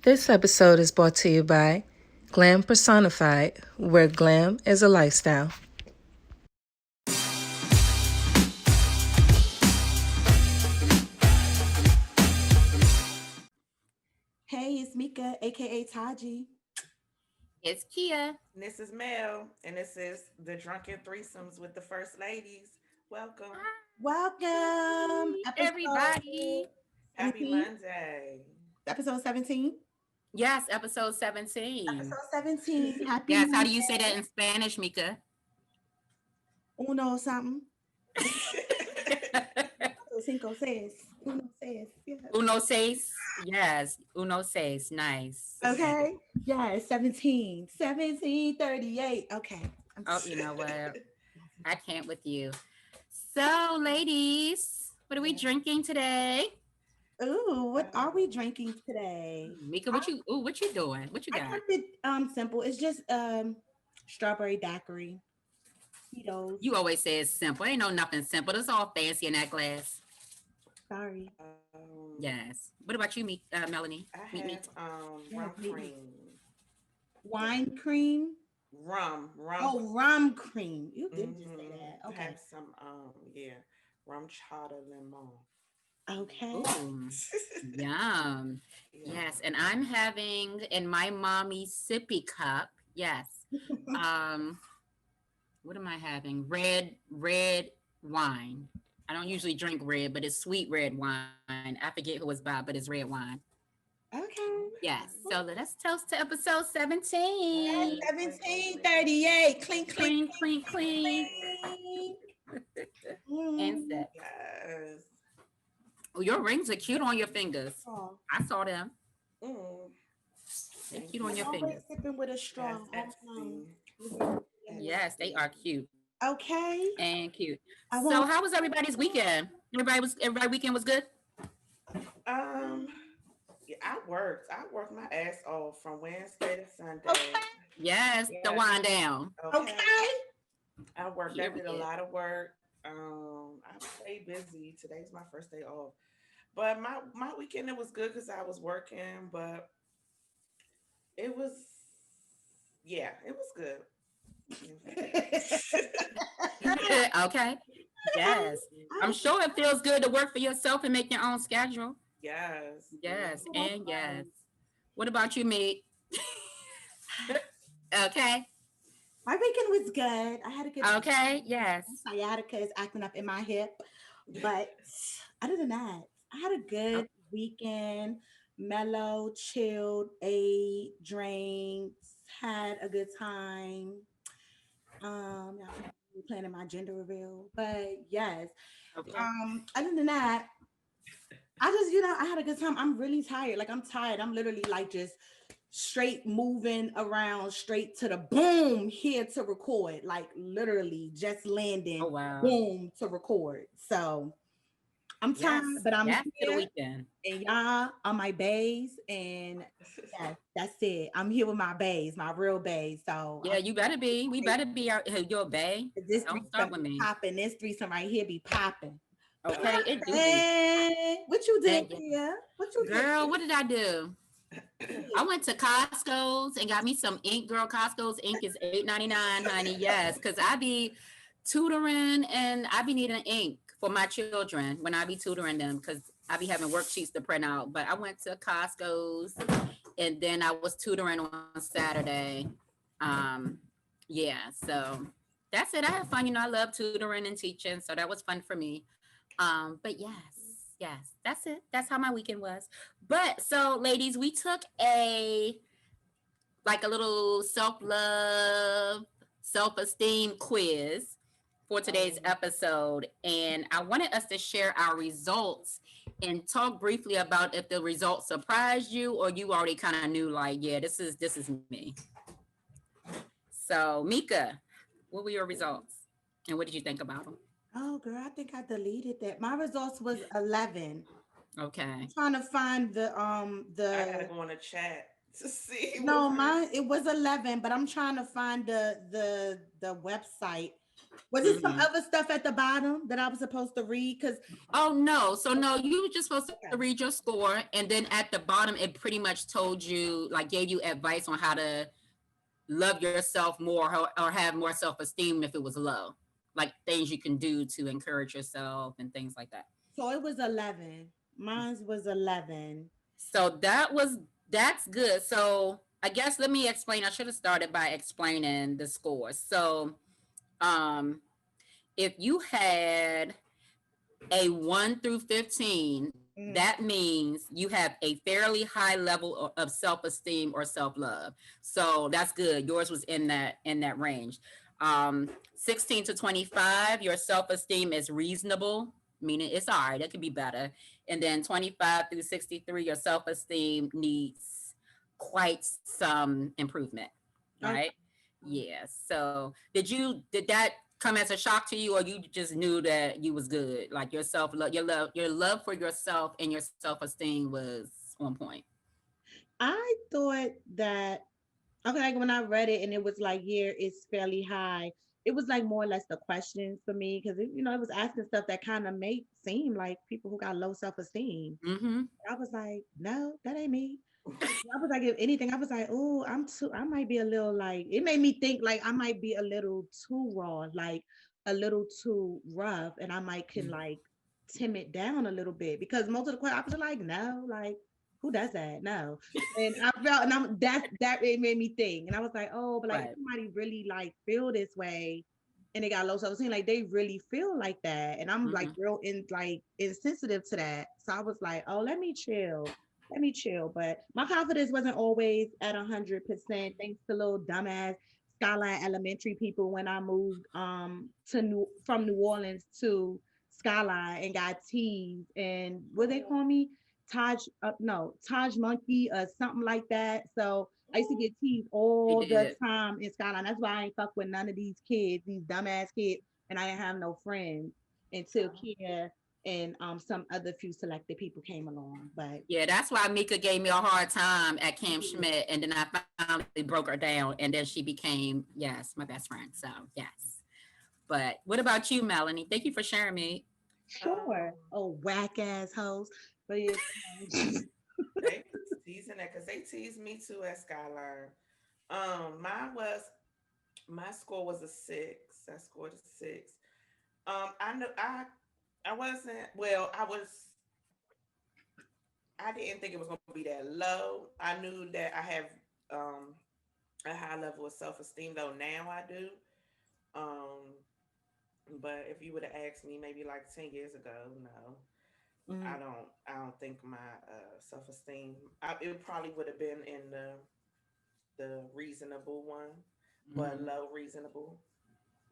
This episode is brought to you by Glam Personified, where glam is a lifestyle. Hey, it's Mika, aka Taji. It's Kia. And this is Mel, and this is the Drunken Threesomes with the First Ladies. Welcome. Welcome. Everybody. Happy 17? Monday. Episode 17. Yes, episode 17. Episode 17. Happy Yes, Monday. how do you say that in Spanish, Mika? Uno something. Cinco seis. Uno seis. Yes. Uno seis. Yes, uno seis. Nice. Okay. Yes, 17. 1738. Okay. Oh, you know what? I can't with you. So, ladies, what are we drinking today? Ooh, what are we drinking today? Mika, what you doing? What you I got? kept it simple. It's just strawberry daiquiri. Tito's. You always say it's simple. Ain't no nothing simple. It's all fancy in that glass. Sorry. Yes. What about you, Melanie? I Meet. have Yeah, rum meet. cream. Wine cream. Rum. Oh, rum cream. You did just say Mhm. that. I Okay. have some rum chata lemon. Okay. Ooh, yum. Yeah. Yes, and I'm having in my mommy sippy cup. Yes. What am I having? Red wine. I don't usually drink red, but it's sweet red wine. I forget who it's by, but it's red wine. Okay. Yes. So let's toast to episode 17. 1738. Clink, clink, Clean, clean. And Mm. set. Yes. Oh, your rings are cute on your fingers. Oh, I saw them. Mm. They're Thank cute on you. your always fingers. sipping with a straw. Yes, all Etsy. time. Yes, they are cute Okay. and cute. I So want. how was everybody's weekend? Everybody weekend was good? Yeah, I worked. I worked my ass off from Wednesday to Sunday. Okay. Yes, the Yeah. wind down. Okay. I worked. I did a Period. lot of work. I stayed busy. Today's my first day off. But my weekend it was good because I was working, but it was it was good. Okay. Yes. I'm sure it feels good to work for yourself and make your own schedule. Yes. Yes, Yeah. and yes. What about you, Meg? Okay. My weekend was good. I had a good. Okay. Yes. Sciatica is acting up in my hip. But other than that, I had a good weekend, mellow, chilled, ate, drinks, had a good time. I'm planning my gender reveal, but yes. Okay. Other than that, I just, I had a good time. I'm really tired. Like I'm tired. I'm literally like just straight moving around straight to the boom here to record. Like literally just landing, Oh wow. boom to record. So I'm tired, Yes. but I'm Yes, to the here, weekend. and y'all are my bays, and yes, that's it. I'm here with my bays, my real bays. So Yeah, you better be. We better be your bae. this Don't threesome start with be me. popping. This threesome right here be popping. Okay, it do be. Hey, what you did Thank you. here? What you did? Girl, what did I do? I went to Costco's and got me some ink. Girl, Costco's ink is $8.99, honey. Yes, because I be tutoring and I be needing ink for my children when I be tutoring them because I be having worksheets to print out. But I went to Costco's and then I was tutoring on Saturday. Yeah, so that's it. I had fun. I love tutoring and teaching, so that was fun for me. But yes, that's it. That's how my weekend was. But so, ladies, we took a little self-love, self-esteem quiz for today's episode, and I wanted us to share our results and talk briefly about if the results surprised you or you already kind of knew, like, yeah, this is me. So, Mika, what were your results, and what did you think about them? Oh, girl, I think I deleted that. My results was 11. Okay. I'm trying to find the I gotta go on the chat to see. no, mine it was 11, but I'm trying to find the website Was it some other stuff at the bottom that I was supposed to read? Because Oh no. So no, you were just supposed to Okay. read your score, and then at the bottom it pretty much told you, like gave you advice on how to love yourself more, or have more self-esteem if it was low. Like things you can do to encourage yourself and things like that. so it was 11. Mine was 11. So that's good. So I guess let me explain. I should have started by explaining the scores. So um if you had a 1 through 15, that means you have a fairly high level of self-esteem or self-love. So that's good. Yours was in that range. 16 to 25, your self-esteem is reasonable, meaning it's all right, it could be better. And then 25 through 63, your self-esteem needs quite some improvement. Right? Yeah. So did that come as a shock to you, or you just knew that you was good? Like your self love, your love for yourself and your self-esteem was on point. I thought that okay, like when I read it and it was like, yeah, it's fairly high. It was like more or less the questions for me because it was asking stuff that kind of made seem like people who got low self-esteem. Mm-hmm. I was like, no, that ain't me. I was like, if anything, I was like, oh, I might be a little like, it made me think like I might be a little too raw, like a little too rough, and I might can like tim it down a little bit because most of the questions I was like, no, like who does that? No. And I felt, and that it made me think. And I was like, oh, but like if Right. somebody really like feel this way and they got low self-esteem, like they really feel like that. And I'm like Mm-hmm. real insensitive to that. So I was like, oh, let me chill. Let me chill. But my confidence wasn't always at 100%. Thanks to little dumbass Skyline Elementary people when I moved from New Orleans to Skyline and got teased and what they call me Taj Monkey or something like that. So I used to get teased He all the did. time in Skyline. That's why I ain't fuck with none of these kids, these dumbass kids, and I didn't have no friends until Kia and some other few selected people came along. But Yeah, that's why Mika gave me a hard time at Camp Schmidt, and then I finally broke her down, and then she became, yes, my best friend. So yes. But what about you, Melanie? Thank you for sharing me. sure, Um, oh whack ass hoes. But yeah, they teasing that because they teased me too at Skyline. Mine was my score was a 6. I scored a 6. I know I wasn't well. I didn't think it was gonna be that low. I knew that I have um a high level of self esteem though. Now I do. Um, but if you would have asked me maybe like 10 years ago, no, mm, I don't think my self esteem. It probably would have been in the reasonable one, but Mhm. low reasonable.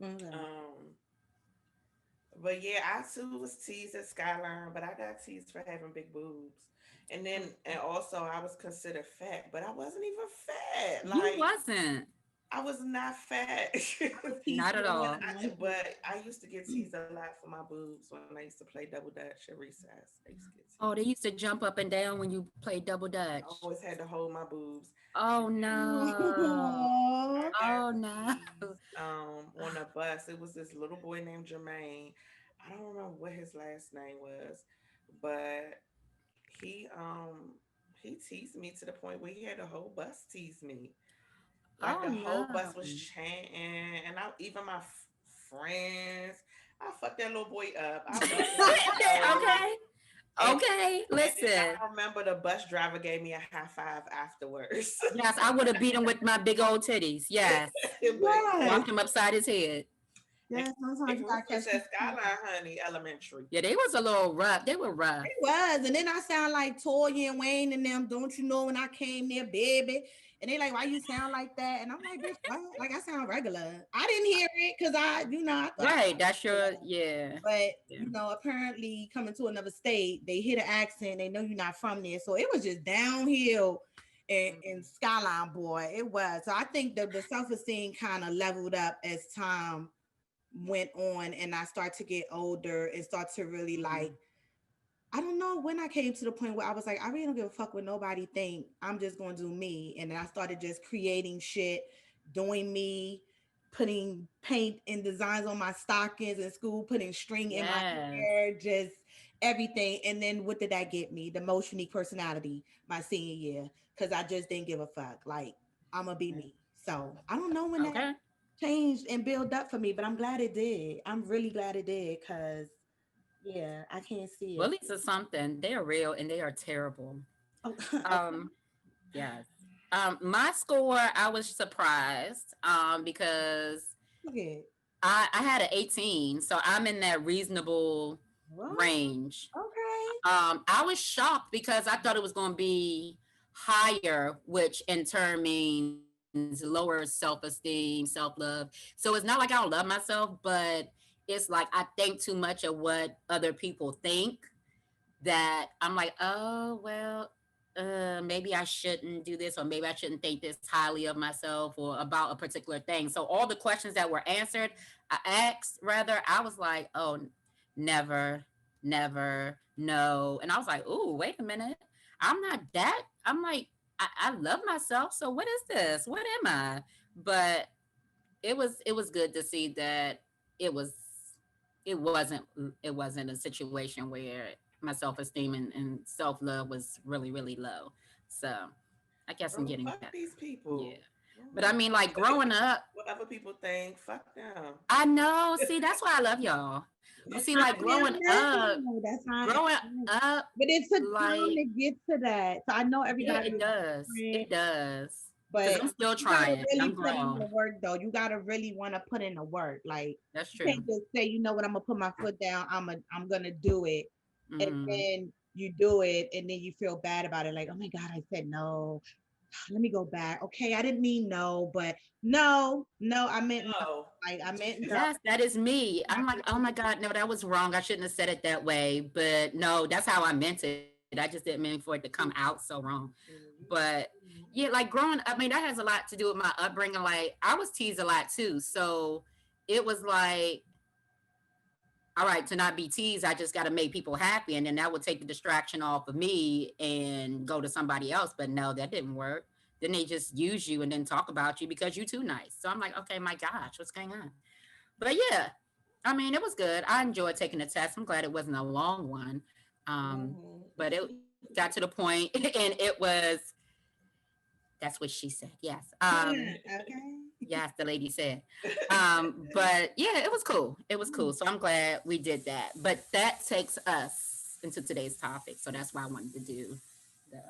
okay. Um, but yeah, I too was teased at Skyline, but I got teased for having big boobs. And also I was considered fat, but I wasn't even fat. You Like wasn't. I was not fat. I was teased Not at for When all. but I used to get teased a lot for my boobs when I used to play double dutch at recess. I used to get Oh, they teased. used to jump up and down when you played double I dutch. always had to hold my boobs. Oh And no. Aw. I got Oh no. teased on a bus. It was this little boy named Jermaine. I don't remember what his last name was, but he um he teased me to the point where he had the whole bus tease me. Like Oh the whole no. bus was chanting, and I even my friends. I fucked that little boy up. I busted his nose, Okay. and Okay. and then Listen. I remember the bus driver gave me a high five afterwards. Yes, I would have beat him with my big old titties. Yes. But Yes, Walked him upside his head. and yes. Sometimes if you it was gotta catch Princess people. Skyline, honey, elementary. Yeah, they was a little rough. They were rough. It was, and then I sound like Toya and Wayne and them. Don't you know when I came there, baby? And they like, why you sound like that? And I'm like, bitch, what? Like I sound regular. I didn't hear it because I thought I Right. That's sounded your, regular. yeah. But Yeah. apparently coming to another state, they hear the accent, they know you're not from there. So it was just downhill in Mhm. Skyline, boy. It was. So I think the self-esteem kind of leveled up as time went on and I start to get older and start to really like Mhm. I don't know when I came to the point where I was like, I really don't give a fuck what nobody think. I'm just gonna do me. And then I started just creating shit, doing me, putting paint and designs on my stockings in school, putting string in my Yes. hair, just everything. And then what did that get me? The most unique personality my senior year, because I just didn't give a fuck. Like, I'm gonna be me. So I don't know when that Okay. changed and built up for me, but I'm glad it did. I'm really glad it did, because yeah, I can't see it. Bullies are something. They are real and they are terrible. Oh, okay. Um, yes. My score, I was surprised because Okay. I had an 18, so I'm in that reasonable What? range. Okay. I was shocked because I thought it was going to be higher, which in turn means lower self-esteem, self-love. So it's not like I don't love myself, but it's like I think too much of what other people think that I'm like, oh, well, maybe I shouldn't do this, or maybe I shouldn't think this highly of myself or about a particular thing. So all the questions that were answered, I asked rather, I was like, oh, never, never, no. And I was like, oh, wait a minute. I'm not that. I'm like, I love myself. So what is this? What am I? But it was good to see that it was it wasn't it wasn't a situation where my self-esteem and self-love was really really low. So I guess I'm Girl, getting fuck better. these Yeah. people. But I mean, like growing up, What other people think, fuck them. I know. See, that's why I love y'all. But see, I like am now. That's how I growing am. up, But it took time like to get to that. So I know yeah, everybody it is does. different, It does. Because but I'm still you gotta trying. really I'm put in the grown. work though. You gotta really want to put in the work. Like, That's you can't true. just say, you know what, I'm gonna put my foot down. I'm gonna do it, and Hmm. then you do it, and then you feel bad about it. Like, oh my god, I said no. Let me go back. Okay, I didn't mean no, but no, no, I meant no. No. Like, I meant no. Yes, that is me. I'm like, oh my God, no, that was wrong. I shouldn't have said it that way. But no, that's how I meant it. I just didn't mean for it to come out so wrong. But yeah, like growing up, I mean, that has a lot to do with my upbringing. Like, I was teased a lot too. So it was like, all right, to not be teased, I just got to make people happy. And then that would take the distraction off of me and go to somebody else. But no, that didn't work. Then they just use you and then talk about you because you're too nice. So I'm like, okay, my gosh, what's going on? But yeah, I mean, it was good. I enjoyed taking the test. I'm glad it wasn't a long one. But it got to the point and it was, that's what she said. Yes. Okay. Yes, the lady said. But yeah, it was cool. It was cool. So I'm glad we did that. But that takes us into today's topic. So that's why I wanted to do the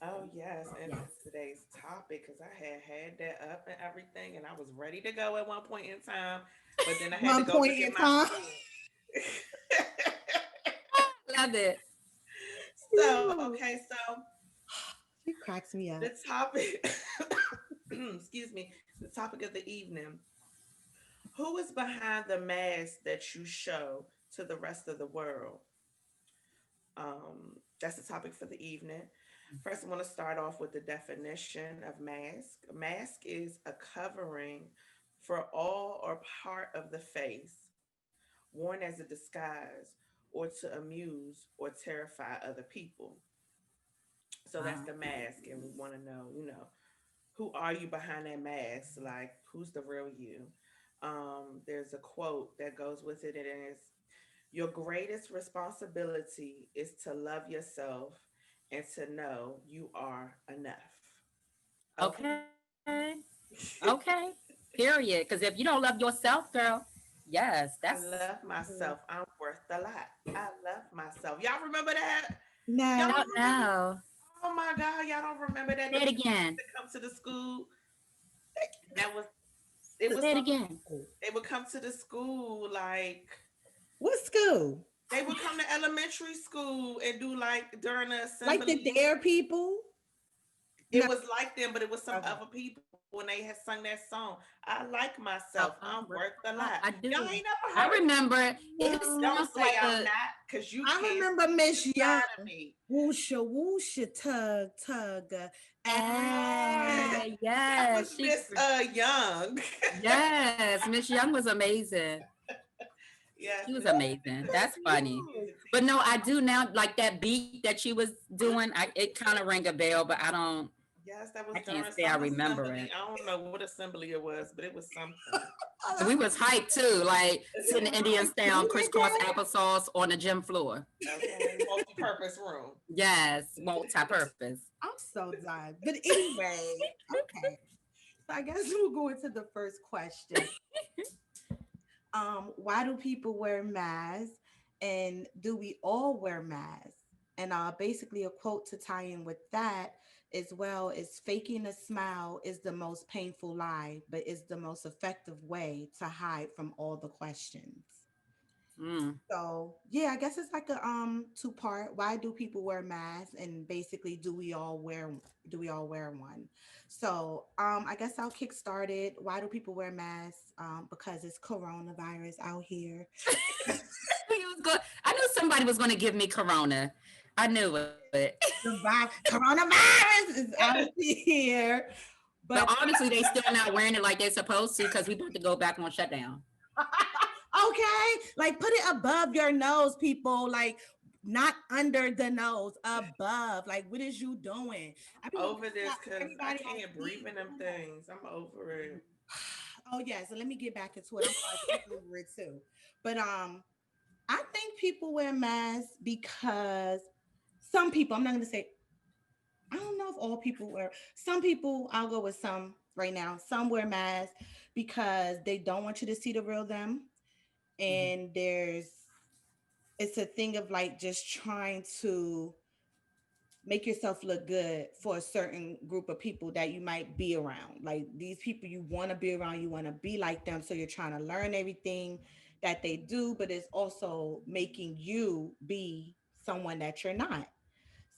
Oh yes, and yes. today's topic, because I had that up and everything, and I was ready to go at one point in time, but then I had to One go point look at in my time. phone. Love it. So okay, so She cracks me up. the topic, excuse me, the topic of the evening: who is behind the mask that you show to the rest of the world? That's the topic for the evening. First, I want to start off with the definition of mask. A mask is a covering for all or part of the face, worn as a disguise or to amuse or terrify other people. So that's Wow. the mask, and we want to know, who are you behind that mask? Like, who's the real you? There's a quote that goes with it, and it's, your greatest responsibility is to love yourself and to know you are enough. Okay. Okay. Okay. Period. Because if you don't love yourself, girl, yes, I that's love myself. I'm worth a lot. I love myself. Y'all remember that? Y'all No. out don't remember? now. Oh my God, y'all don't remember that? Say Them it kids again. that come to the school. That was it was Say it some again. they would come to the school like What school? they would come to elementary school and do like during the Like the assembly. dare people? It No. was like them, but it was some Okay. other people when they had sung that song. I like myself. I'm Oh, worth a lot. I Y'all do. ain't never I heard it. remember it Don't sounds say like I'm a not, because you I can't remember see Miss Young. inside of me. Woosha, woosha, tug, tug. Ah, that was yes, she Miss Young. yes, Miss Young was amazing. Yes, She was Miss Young amazing. is That's funny. a music But no, teacher. I do now like that beat that she was doing. It kind of rang a bell, but I don't. Yes, that was I can't during say I some remember it. assembly. I don't know what assembly it was, but it was something. We was hyped too, like sitting Indian style, You were crisscross there? applesauce on the gym floor. Okay, multi-purpose room. Yes, multi-purpose. I'm so done. But anyway, okay. So I guess we'll go into the first question. Why do people wear masks? And do we all wear masks? And basically a quote to tie in with that as well is faking a smile is the most painful lie, but is the most effective way to hide from all the questions. Mm. So yeah, I guess it's like a two part. Why do people wear masks? And basically, do we all wear one? So I guess I'll kick started. Why do people wear masks? Because it's coronavirus out here. I knew somebody was going to give me Corona. I knew it. Coronavirus is out here. But But honestly, they still not wearing it like they're supposed to because we about to go back on shutdown. okay, like put it above your nose, people. Like not under the nose, above. Like what is you doing? I I'm mean, over this because I everybody on can't breathe speed. in them things. I'm over it. Oh yeah, so let me get back into it. I'm sorry, I'm over it too. But I think people wear masks because some people, I'm not gonna say, I don't know if all people wear, some people, I'll go with some right now. Some wear masks because they don't want you to see the real them. Mhm. And it's a thing of like just trying to make yourself look good for a certain group of people that you might be around. Like these people you want to be around, you want to be like them. So you're trying to learn everything that they do, but it's also making you be someone that you're not.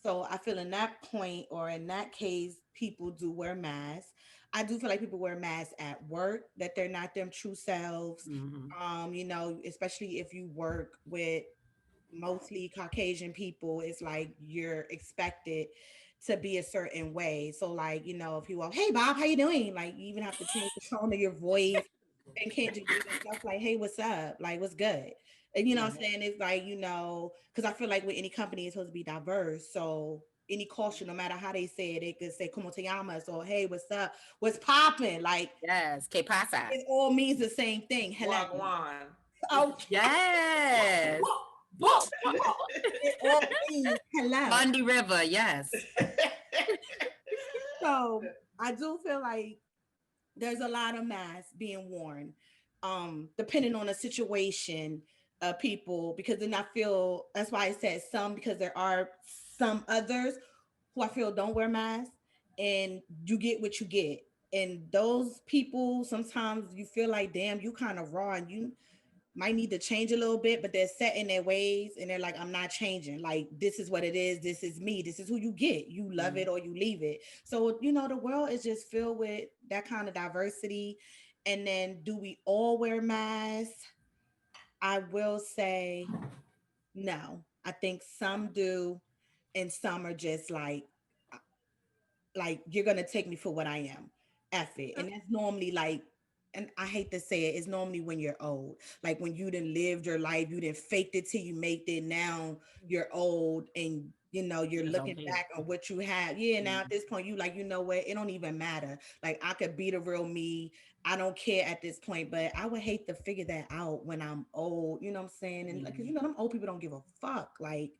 So I feel in that point or in that case, people do wear masks. I do feel like people wear masks at work, that they're not them true selves. Mhm. Especially if you work with mostly Caucasian people, it's like you're expected to be a certain way. So like, if you walk, hey Bob, how you doing? Like you even have to change the tone of your voice and can't just give yourself like, hey, what's up? Like what's good? And you know what I'm Right. saying? It's like, because I feel like with any company it's supposed to be diverse. So any culture, no matter how they say it, they could say como te llamas or hey, what's up? What's popping? Like Yes. Que pasa? it all means the same thing. Hello. Wagwan. Okay. Yes. Whoa, whoa. It all means hello. Bundy River. Yes. So I do feel like there's a lot of masks being worn, depending on the situation of people, because then I feel that's why I said some, because there are some others who I feel don't wear masks and you get what you get. And those people sometimes you feel like, damn, you kind of raw and you might need to change a little bit, but they're set in their ways and they're like, I'm not changing. Like, this is what it is. This is me. This is who you get. You love Mhm. it or you leave it. So, the world is just filled with that kind of diversity. And then, do we all wear masks? I will say no. I think some do, and some are just like you're gonna take me for what I am. F it. And that's normally like, and I hate to say it, it's normally when you're old. Like when you done lived your life, you done faked it till you made it. Now you're old and You you're just don't looking care. back on what you have. Yeah, now at Mhm. this point, you like, you know what? It don't even matter. Like I could be the real me. I don't care at this point, but I would hate to figure that out when I'm old. You know what I'm saying? And like, cause Mhm. them old people don't give a fuck. Like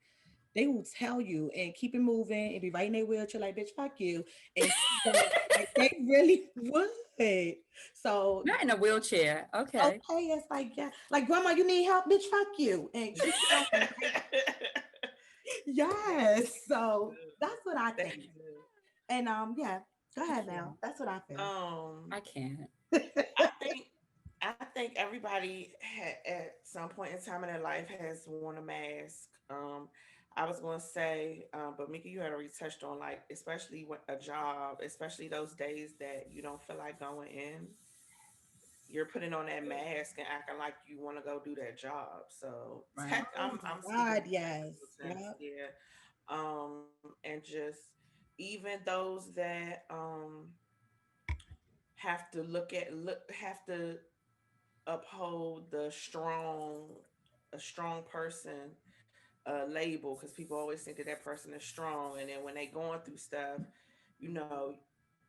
they will tell you and keep it moving and be right in their wheelchair like, bitch, fuck you. And keep going. Like they really would. So Not in a wheelchair. Okay. okay, it's like, yeah, like grandma, you need help, bitch, fuck you. And keep going. Like, yes. So that's what I Thank think. you. And yeah, go I ahead now. can't. That's what I feel. I can't. I think everybody at some point in time in their life has worn a mask. I was going to say, but Mika, you had already touched on like, especially with a job, especially those days that you don't feel like going in, you're putting on that mask and acting like you want to go do that job. So Right. Oh I'm my speaking God, in yes. technical sense, Yep. yeah. And just even those that have to have to uphold the strong a strong person label, because people always think that that person is strong, and then when they going through stuff, you know,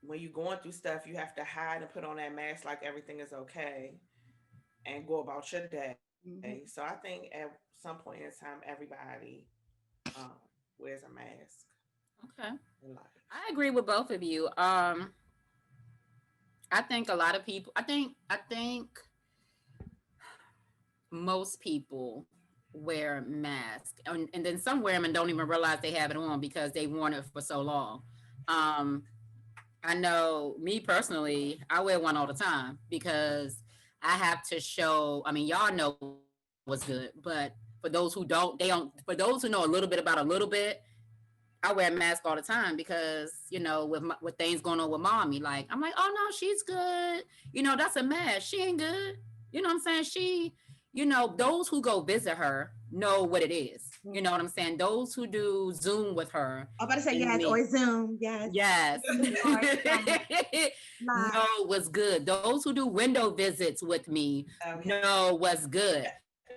when you're going through stuff, you have to hide and put on that mask like everything is okay and go about your day. So I Mhm. think at some point in time, everybody um, wears a mask Okay. in life. I agree with both of you. I think a lot of people, I think most people wear masks, and then some wear them and don't even realize they have it on because they worn it for so long. Um, I know me personally, I wear one all the time because I have to show. I mean, y'all know what's good, but for those who don't, they don't. For those who know a little bit about a little bit, I wear a mask all the time because with things going on with mommy, like I'm like, oh no, she's good. That's a mask. She ain't good. You know what I'm saying? Those who go visit her know what it is. You know Mhm. what I'm saying? Those who do Zoom with her I'm about to say and yes me, or Zoom. Yes. yes, Or live. know what's good. Those who do window visits with me Okay. know what's good.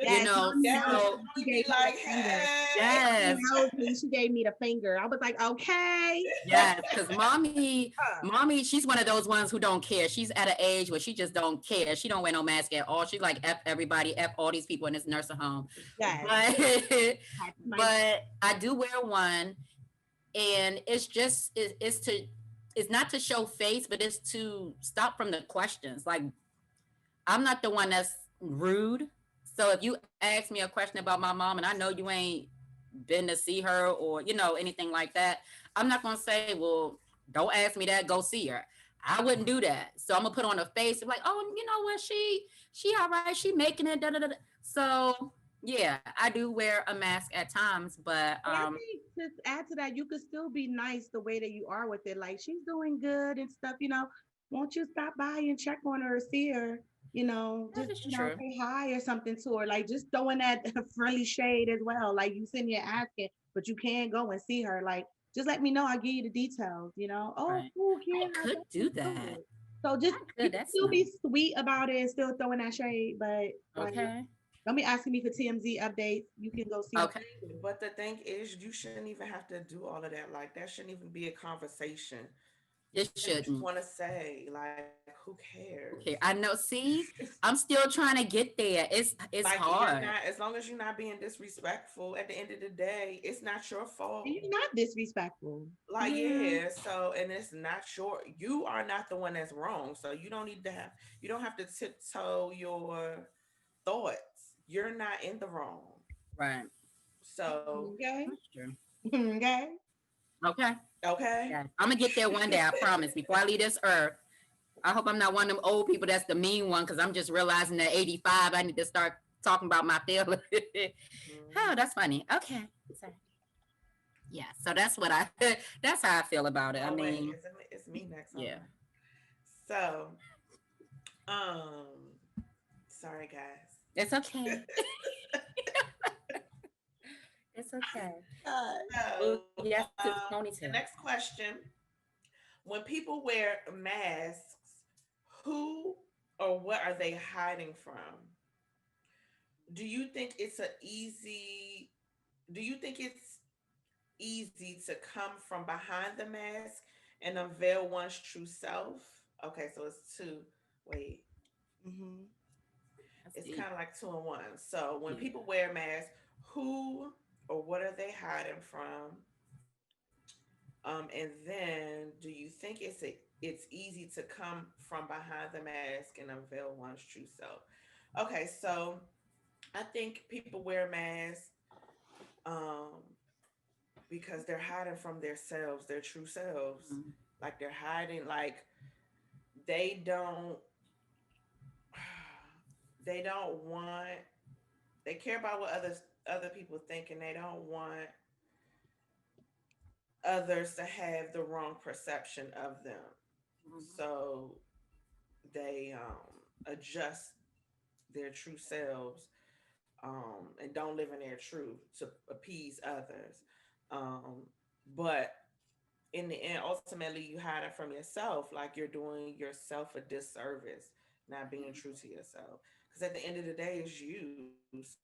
Yes, mommy knows So me. She Mommy be gave me the like, finger. hey. She yes, knows me. She gave me the finger. I was like, okay. yes, because mommy, Huh. mommy, she's one of those ones who don't care. She's at an age where she just don't care. She don't wear no mask at all. She's like F everybody, F all these people in this nursing home. Yes. But That's my but I do wear one, and it's not to show face, but it's to stop from the questions. Like I'm not the one that's rude. So if you ask me a question about my mom and I know you ain't been to see her or anything like that, I'm not gonna say, well, don't ask me that. Go see her. I wouldn't do that. So I'm gonna put on a face of like, oh, you know what, she all right. She making it. Da, da, da. So yeah, I do wear a mask at times, but But I think to add to that, you could still be nice the way that you are with it. Like she's doing good and stuff, Won't you stop by and check on her or see her? that Just is true. say hi or something to her. Like just throwing that friendly shade as well. Like you sitting here asking, but you can't go and see her. Like just let me know. I'll give you the details. Oh, Right. cool, I kid. I could bet do you that. good. So just I you could. can That's still be nice. sweet about it and still throwing that shade, but like Okay. don't be asking me for TMZ updates. You can go see her. Okay. But the thing is, you shouldn't even have to do all of that. Like, that shouldn't even be a conversation. You It say what you shouldn't. want to say. Like, who cares? Okay. I know. See, I'm still trying to get there. It's Like, you're not, hard. as long as you're not being disrespectful, at the end of the day, it's not your fault. And you're not disrespectful. Like, Yeah. yeah, so, and it's not your, you are not the one that's wrong. So you don't need to have, you don't have to tiptoe your thoughts. You're not in the wrong. Right. So, Okay. That's true. Okay. Okay. okay. Yeah. I'm gonna get there one day. I promise. Before I leave this earth, I hope I'm not one of them old people that's the mean one because I'm just realizing that 85, I need to start talking about my feelings. Oh, Mhm. that's funny. Okay. So, yeah. So that's what I. That's how I feel about it. I Oh, wait, mean, it's me next. yeah. Okay. So, um, sorry guys. It's okay. It's okay. So, Oh yes, it's the ponytail. next question: when people wear masks, who or what are they hiding from? Do you think it's a easy? Do you think it's easy to come from behind the mask and unveil one's true self? Okay, so it's two. Wait, Mm-hmm. That's it's deep. kind of like two in one. So when Yeah. people wear masks, who or what are they hiding from? And then, do you think it's easy to come from behind the mask and unveil one's true self? Okay, so I think people wear masks um, because they're hiding from their selves, their true selves. Mhm. Like they're hiding, like they don't, they don't want. They care about what other people think, and they don't want others to have the wrong perception of them. Mhm. So they adjust their true selves and don't live in their truth to appease others. Um, but in the end, ultimately, you hide it from yourself. Like you're doing yourself a disservice, not being true to yourself. Because at the end of the day, it's you.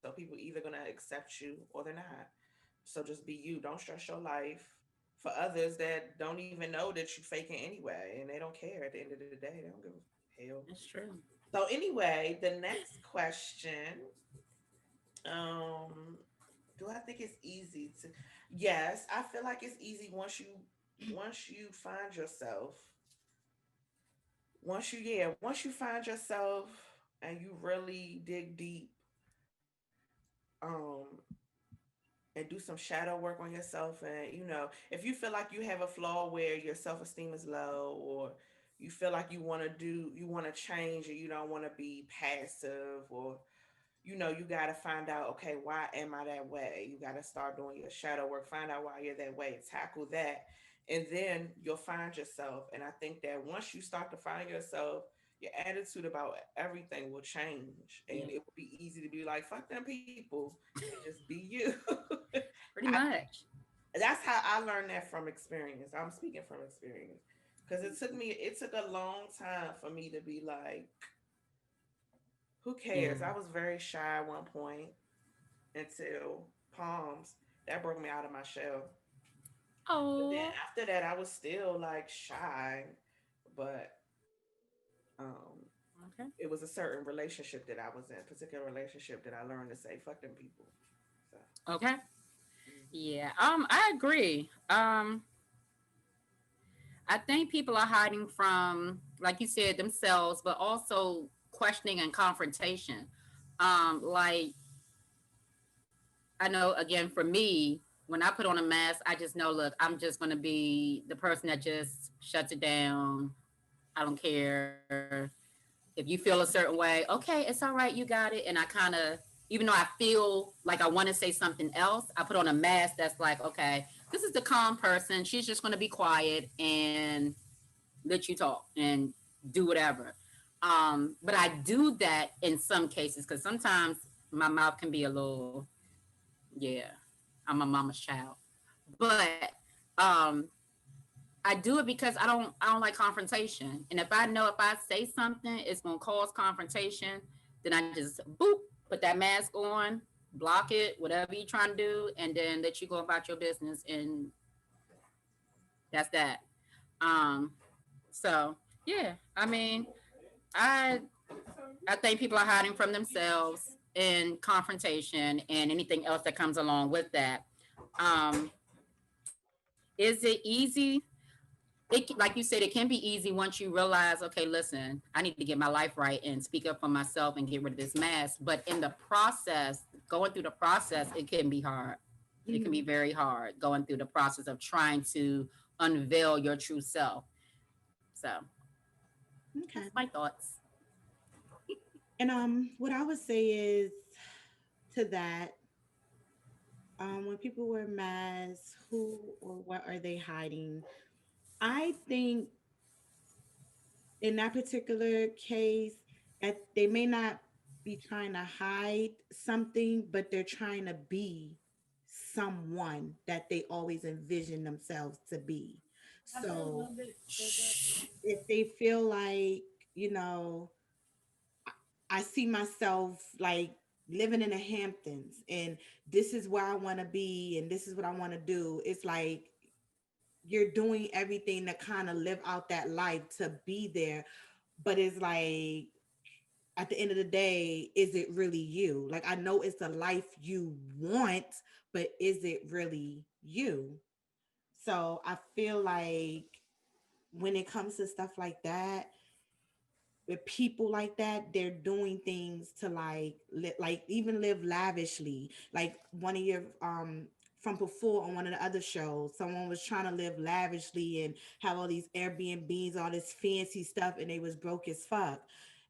So people either gonna accept you or they're not. So just be you. Don't stress your life. for others that don't even know that you're faking anyway, and they don't care at the end of the day. They don't give a hell. That's true. So anyway, the next question, um, do I think it's easy to? Yes, I feel like it's easy once you find yourself. Once you find yourself and you really dig deep, um, and do some shadow work on yourself, and if you feel like you have a flaw where your self-esteem is low, or you feel like you want to change, or you don't want to be passive, or you got to find out, okay, why am I that way? You got to start doing your shadow work, find out why you're that way, tackle that, and then you'll find yourself. And I think that once you start to find yourself, your attitude about everything will change, and Yeah, it will be easy to be like, fuck them people, and just be you. pretty I think much. that's how I learned that from experience. I'm speaking from experience, because it took a long time for me to be like, who Yeah. cares? I was very shy at one point until Palms. That broke me out of my shell. But then Oh, after that, I was still like shy, but um, okay. it was a certain relationship that I was in, particular relationship, that I learned to say fuck them people. So, Okay. mhm. Yeah. I agree. I think people are hiding from, like you said, themselves, but also questioning and confrontation. Like I know, again, for me, when I put on a mask, I just know, look, I'm just going to be the person that just shuts it down. I don't care. If you feel a certain way, okay, it's all right, you got it. And I kind of, even though I feel like I want to say something else, I put on a mask that's like, okay, this is the calm person. She's just going to be quiet and let you talk and do whatever. But I do that in some cases because sometimes my mouth can be a little, yeah, I'm a mama's child. But um, I do it because I don't like confrontation. And if I know if I say something it's gonna cause confrontation, then I just boop, put that mask on, block it, whatever you're trying to do, and then let you go about your business, and that's that. Um, so yeah, I mean, I I think people are hiding from themselves in confrontation and anything else that comes along with that. Um, is it easy? Like you said, it can be easy once you realize, okay, listen, I need to get my life right and speak up for myself and get rid of this mask. But in the process, going through the process, it can be hard. It can be Mhm. very hard going through the process of trying to unveil your true self. So that's Okay. my thoughts. And what I would say is to that, when people wear masks, who or what are they hiding? I think in that particular case, that they may not be trying to hide something, but they're trying to be someone that they always envision themselves to be. So if they feel like, you know, I see myself like living in the Hamptons and this is where I want to be and this is what I want to do, it's like you're doing everything to kind of live out that life to be there. But it's like at the end of the day, is it really you? Like I know it's the life you want, but is it really you? So I feel like when it comes to stuff like that, with people like that, they're doing things to like even live lavishly. Like one of your from before on one of the other shows, someone was trying to live lavishly and have all these Airbnbs, all this fancy stuff, and they was broke as fuck.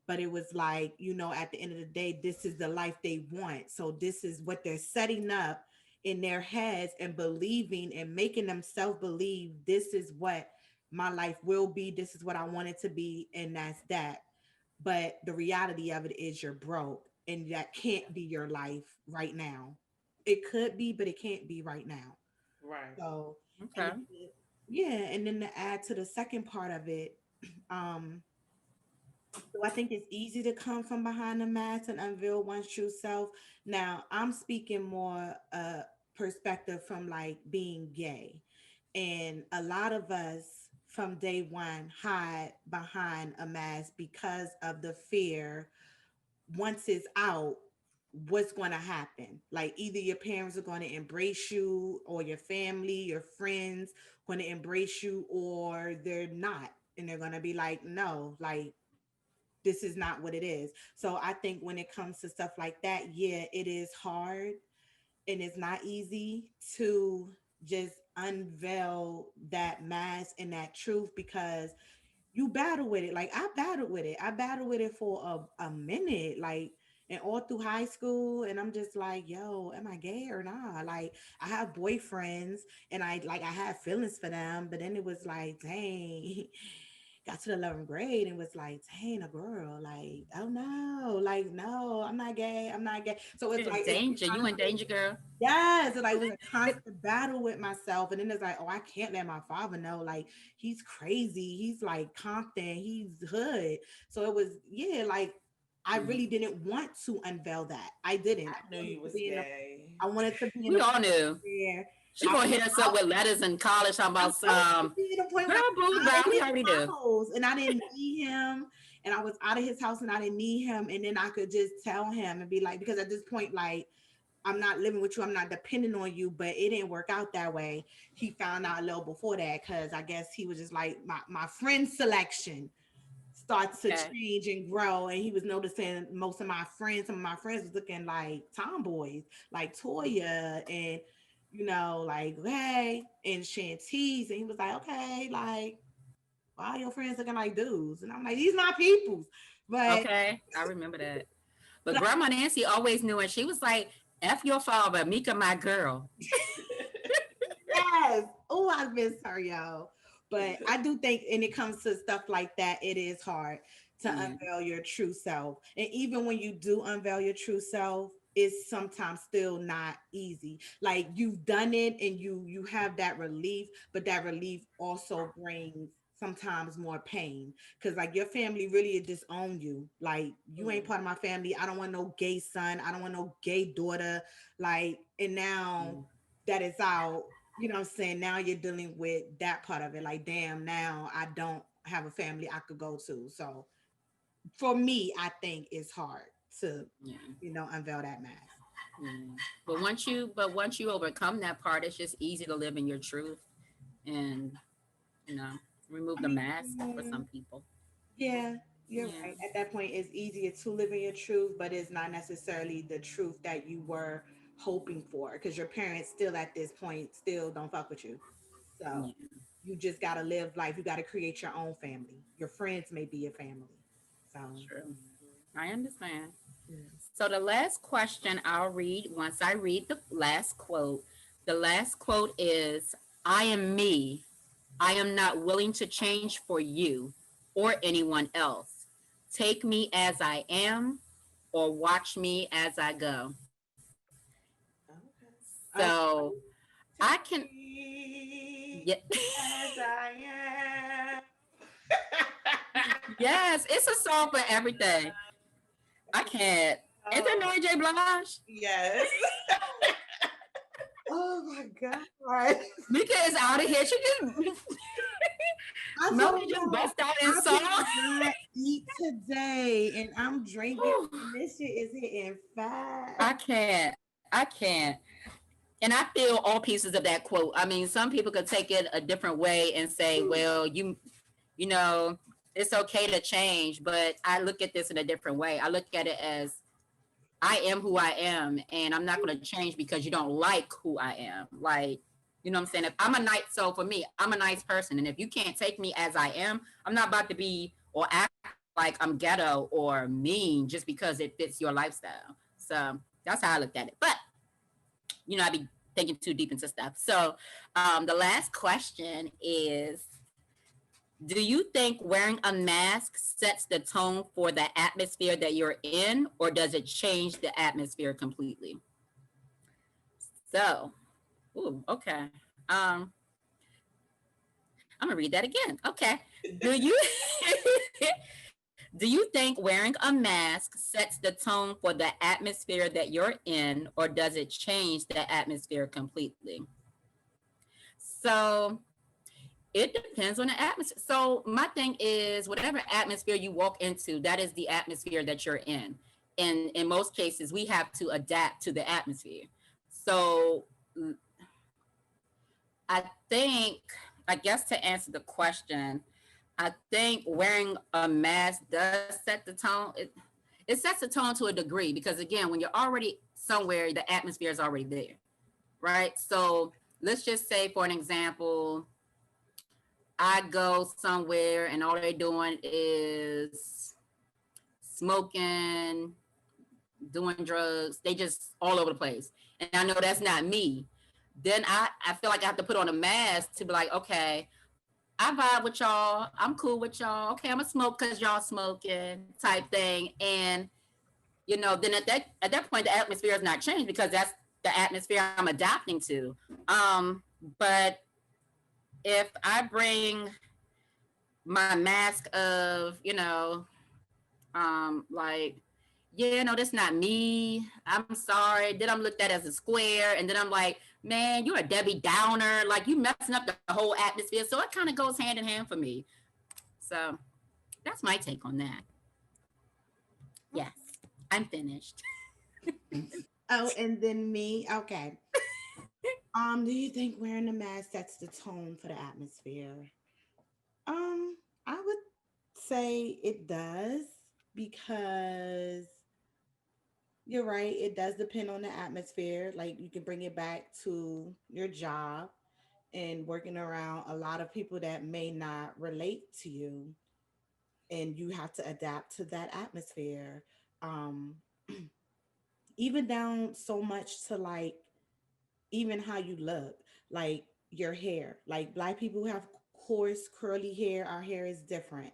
But it was like, at the end of the day, this is the life they want. So this is what they're setting up in their heads and believing and making themselves believe this is what my life will be. This is what I want it to be. And that's that. But the reality of it is you're broke and that can't be your life right now. It could be, but it can't be right now. Right. So, and Okay. yeah, and then to add to the second part of it, um, so I think it's easy to come from behind the mask and unveil one's true self. Now, I'm speaking more perspective from like being gay. And a lot of us from day one hide behind a mask because of the fear once it's out, what's going to happen. Like either your parents are going to embrace you, or your family, your friends going to embrace you, or they're not. And they're going to be like, no, like this is not what it is. So I think when it comes to stuff like that, yeah, it is hard and it's not easy to just unveil that mask and that truth, because you battle with it. Like I battled with it. I battled with it for a minute, like, and all through high school. And I'm just like, yo, am I gay or not? Like I have boyfriends and I have feelings for them, but then it was like, dang, got to the 11th grade and was like, dang, a girl, like, oh no, like, no, I'm not gay. I'm not gay. So it's You're in like, it's danger. You in danger, girl. yes, it's like it was a constant battle with myself. And then it's like, oh, I can't let my father know. Like, he's crazy. He's like Compton. He's hood. So it was, yeah, like I really didn't want to unveil that. I didn't. I knew you was gay. I wanted to be in We a all point knew. where She gonna hit us up with letters in college talking I about wanted to some be in a point girl where boo I was bro. out of We his already knew. house and I didn't need him. And I was out of his house and I didn't need him. And then I could just tell him and be like, because at this point, like, I'm not living with you. I'm not depending on you, but it didn't work out that way. He found out a little before that because I guess he was just like my friend selection starts to Okay. change and grow. And he was noticing most of my friends, some of my friends was looking like tomboys, like Toya and, like, hey, and Shantice. And he was like, okay, like, why are your friends looking like dudes? And I'm like, these my peoples. But, Okay. I remember that. But but Grandma Nancy always knew, and she was like, F your father, Mika my girl. yes. Oh, I miss her, yo. But I do think, and it comes to stuff like that, it is hard to Yeah. unveil your true self. And even when you do unveil your true self, it's sometimes still not easy. Like you've done it and you have that relief, but that relief also brings sometimes more pain, because like your family really disown you. Like you ain't part of my family. I don't want no gay son. I don't want no gay daughter. Like, and now that it's out, I'm saying, now you're dealing with that part of it. Like, damn, now I don't have a family I could go to. So for me, I think it's hard to, Yeah. unveil that mask. Yeah. But once you overcome that part, it's just easy to live in your truth and you know remove I the mean, mask for some people. yeah, you're Yeah. right. At that point, it's easier to live in your truth, but it's not necessarily the truth that you were hoping for, because your parents still at this point still don't fuck with you. So Yeah. you just got to live life. You got to create your own family. Your friends may be your family. So, True. I understand. yeah. So the last question I'll read once I read the last quote. The last quote is, I am me. I am not willing to change for you or anyone else. Take me as I am or watch me as I go. Okay. So I Take can, me yeah, as I am. yes, it's a song for everything. I can't. Is it Oh, Mary J. Blige? yes. Oh my God. Mika is out of here. She just, I Melody told just y'all bust out in I song. did not eat today and I'm drinking and this shit is hitting I fast. can't. I can't. And I feel all pieces of that quote. I mean, some people could take it a different way and say, well, you know, it's okay to change, but I look at this in a different way. I look at it as I am who I am, and I'm not going to change because you don't like who I am. Like, you know what I'm saying? If I'm a nice, so for me, I'm a nice person, and if you can't take me as I am, I'm not about to be or act like I'm ghetto or mean just because it fits your lifestyle. So that's how I looked at it. But I be thinking too deep into stuff. So the last question is, do you think wearing a mask sets the tone for the atmosphere that you're in, or does it change the atmosphere completely? So, okay. Um, I'm gonna read that again. Okay. Do you do you think wearing a mask sets the tone for the atmosphere that you're in, or does it change the atmosphere completely? So it depends on the atmosphere. So my thing is, whatever atmosphere you walk into, that is the atmosphere that you're in. And in most cases, we have to adapt to the atmosphere. So I think, I guess to answer the question, I think wearing a mask does set the tone. It sets the tone to a degree because, again, when you're already somewhere, the atmosphere is already there, right? So let's just say, for an example, I go somewhere and all they're doing is smoking, doing drugs. They just all over the place. And I know that's not me. Then I feel like I have to put on a mask to be like, okay, I vibe with y'all. I'm cool with y'all. Okay, I'm gonna smoke because y'all smoking type thing. And then at that point the atmosphere is not changed because that's the atmosphere I'm adapting to. But if I bring my mask of, like, yeah, no, that's not me. I'm sorry. Then I'm looked at as a square, and then I'm like, man, you're a Debbie Downer. Like, you messing up the whole atmosphere. So it kind of goes hand in hand for me. So that's my take on that. Yes, I'm finished. Oh, and then me. Okay. Do you think wearing a mask sets the tone for the atmosphere? I would say it does because you're right. It does depend on the atmosphere. Like you can bring it back to your job and working around a lot of people that may not relate to you, and you have to adapt to that atmosphere. Um, even down so much to like even how you look, like your hair. Like black people have coarse curly hair. Our hair is different.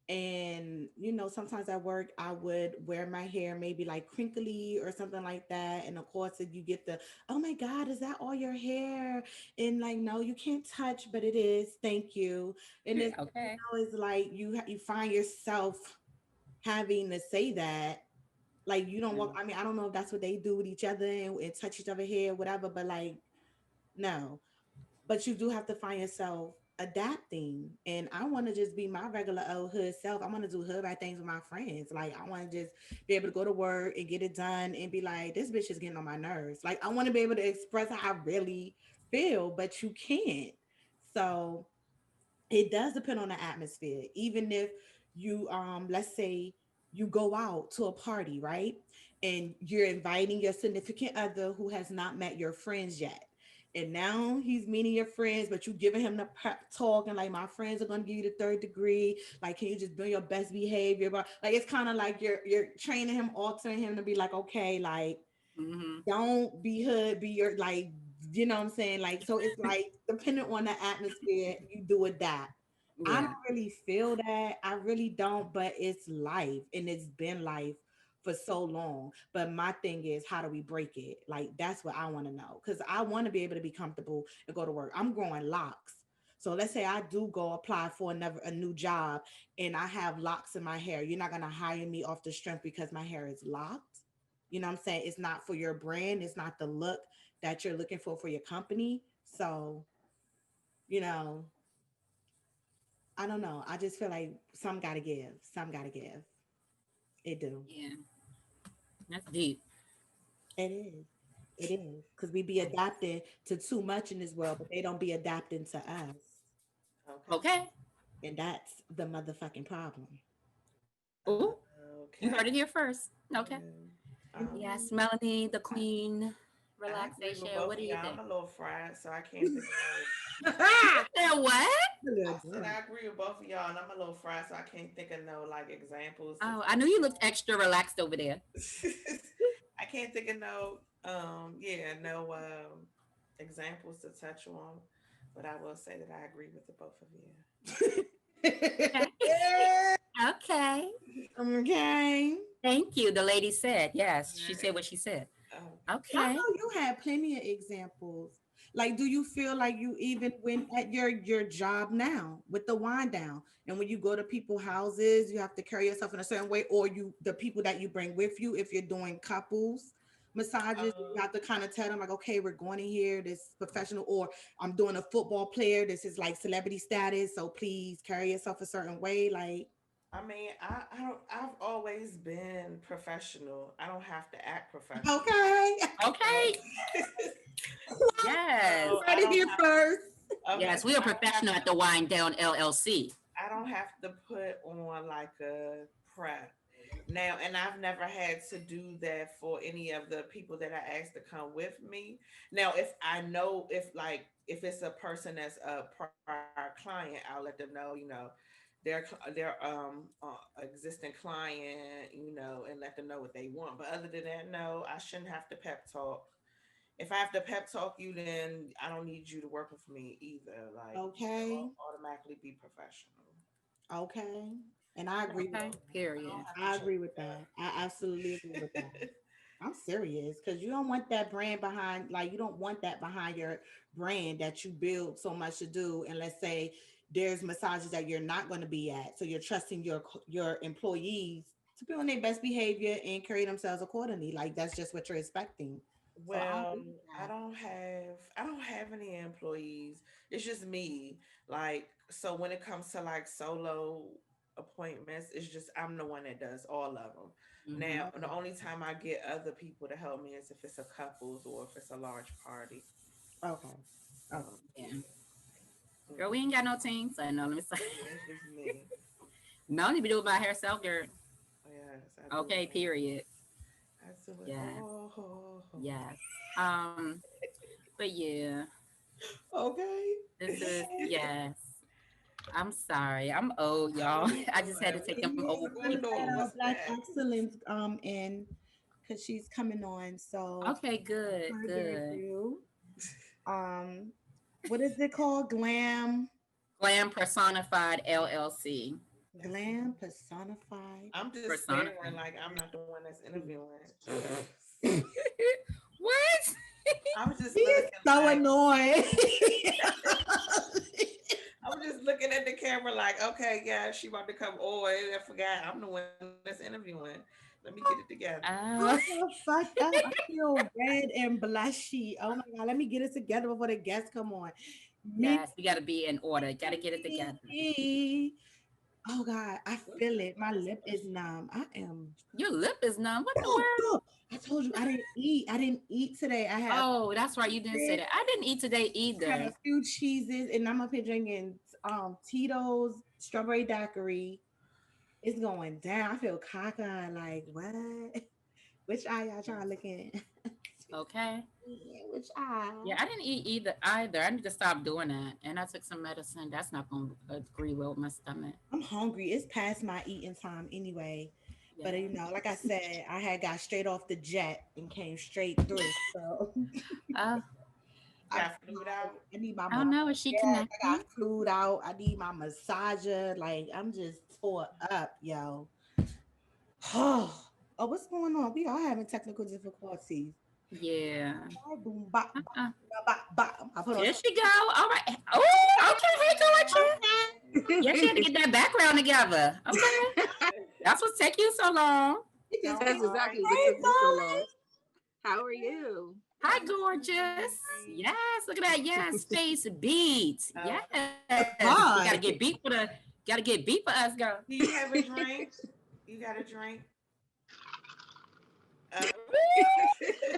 And sometimes at work I would wear my hair maybe like crinkly or something like that. And of course, if you get the, oh my God, is that all your hair? And like, no, you can't touch, but it is. Thank you. And Okay. it's like you find yourself having to say that. Like you don't walk. I mean, I don't know if that's what they do with each other and touch each other hair, whatever. But like, no. But you do have to find yourself adapting. And I want to just be my regular old hood self. I want to do hood right things with my friends. Like I want to just be able to go to work and get it done and be like, this bitch is getting on my nerves. Like I want to be able to express how I really feel, but you can't. So it does depend on the atmosphere. Even if you let's say you go out to a party, right? And you're inviting your significant other who has not met your friends yet. And now he's meeting your friends, but you giving him the pep talk and like my friends are gonna give you the third degree. Like, can you just bring your best behavior? But like it's kind of like you're training him, altering him to be like, okay, like Mm-hmm. don't be hood, be your like, you know what I'm saying? Like, so it's like depending on the atmosphere, you do adapt. I don't Yeah. really feel that. I really don't, but it's life and it's been life for so long. But my thing is, how do we break it? Like, that's what I want to know because I want to be able to be comfortable and go to work. I'm growing locks. So let's say I do go apply for a new job and I have locks in my hair. You're not going to hire me off the strength because my hair is locked. You know what I'm saying? It's not for your brand. It's not the look that you're looking for your company. So, you know, I don't know. I just feel like some got to give. Some got to give. It do. Yeah. That's deep. It is. It is. Because we be adapting to too much in this world, but they don't be adapting to us. Okay. Okay. And that's the motherfucking problem. Ooh, you Okay. heard it here first. Okay. Um, Yes, Melanie, the queen, I agree with relaxation. both What of do you y'all. I'm think? a little fried, so I can't think of. You said what? I said I agree with both of y'all, and I'm a little fried, so I can't think of no like examples to Oh, I touch knew you looked extra relaxed over there. on. I can't think of no, yeah, no examples to touch on, but I will say that I agree with the both of you. Okay. Okay. Okay. Thank you. The lady said, yes, she said what she said. I Okay. know you had plenty of examples. Like, do you feel like you even went at your job now with the wind down, and when you go to people's houses, you have to carry yourself in a certain way, or you the people that you bring with you if you're doing couples? massages. You have to kind of tell them like, okay, we're going in here. This is professional, or I'm doing a football player. This is like celebrity status, so please carry yourself a certain way. Like, I mean, I've always been professional. I don't have to act professional. okay, Okay. Yes. So right here first. okay, Yes, we are professional at the Wind Down LLC. I don't have to put on like a prep now, and I've never had to do that for any of the people that I asked to come with me. Now, if I know if it's a person that's a prior client, I'll let them know, their existing client, and let them know what they want. But other than that, no, I shouldn't have to pep talk. If I have to pep talk you, then I don't need you to work with me either. Like, Okay, automatically be professional. okay, and I agree. Okay. Period. I agree with that. I absolutely agree with that. I'm serious because you don't want that brand behind, like, you don't want that behind your brand that you build so much to do. And let's say there's massages that you're not going to be at, so you're trusting your employees to be on their best behavior and carry themselves accordingly. Like that's just what you're expecting. So I Well, agree with I that. don't have any employees. It's just me. Like, so when it comes to like solo appointments, it's just I'm the one that does all of them. Hmm. Now, the only time I get other people to help me is if it's a couples or if it's a large party. Okay. Okay. Um, Yeah. Girl, we mhm. ain't got no team, so no, let me say. It's just me. Melanie be doing by herself, girl. Yes, I do it Okay, all. period. I do it Yes. all. Yes. Um, but yeah, Okay. this is yes. I'm sorry. I'm old, y'all. I just had to take them Yeah, old we're gonna people. let our What's Black that? Excellence in because she's coming on. So Okay, good, further good. ado, um, what is it called? Glam Personified LLC. Glam personified. I'm just staring Personified. like I'm not the one that's interviewing. What? I was just He is looking so like annoying. I was just looking at the camera like, okay, yeah, she about to come on. I forgot I'm the one that's interviewing. Let me get it together. I'm Uh, so fucked up. I feel red and blushy. Oh my god, let me get it together before the guests come on. Me. yes, we got to be in order. Got to get it together. Oh God, I feel it. My lip is numb. I am. Your lip is numb. What the Oh, world? God. I told you I didn't eat. I didn't eat today. I had Oh, that's right. You didn't say that. I didn't eat today had a either. few cheeses, and I'm up here drinking Tito's strawberry daiquiri. It's going down. I feel cockeyed. Like what? Which eye y'all trying to look in? Okay. Yeah, which eye? Yeah, I didn't eat either. I need to stop doing that. And I took some medicine. That's not going to agree well with my stomach. I'm hungry. It's past my eating time anyway. Yeah. But like I said, I had got straight off the jet and came straight through. So Uh, You got fluid out. I need my I don't know. Is she yes, I connecting? got flued out. I need my massager. Like I'm just tore up, yo. Oh, what's going on? We are having technical difficulties. Yeah. Boom, bop, bop, Uh-uh. bop, bop. I put on. There she go. All right. Oh, okay. Hey, Georgia. Yeah, she had to get that background together. Okay. That's what's taking you so long. It just That's exactly what hey, took me so long. How are you? Hi, gorgeous. Yes, look at that. Yes, face beat. Yes. You Hi. gotta get beat for us, girl. Do you have a drink? You got a drink? Uh,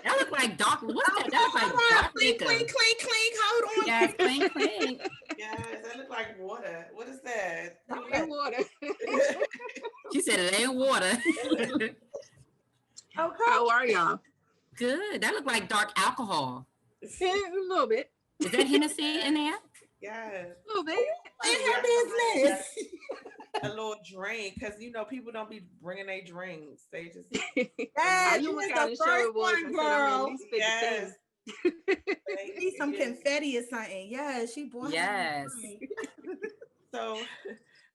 That look like dark. What's that? That look like dark Clink, liquor. clink, clink, clink. Hold on. Yes, clink, clink. yes, that look like water. What is that? And water. She said it ain't water. Okay. How are y'all? Good. That look like dark alcohol. Yeah, a little bit. Is that Hennessy in there? Yes. A little bit. In her business. A little drink, because people don't be bringing their drinks. They just Yes, I you knew was what kind the of show first it was. one, I said I'm at girl. least 50 yes. cents. You need some confetti or something. Yeah, she bought. Yes. So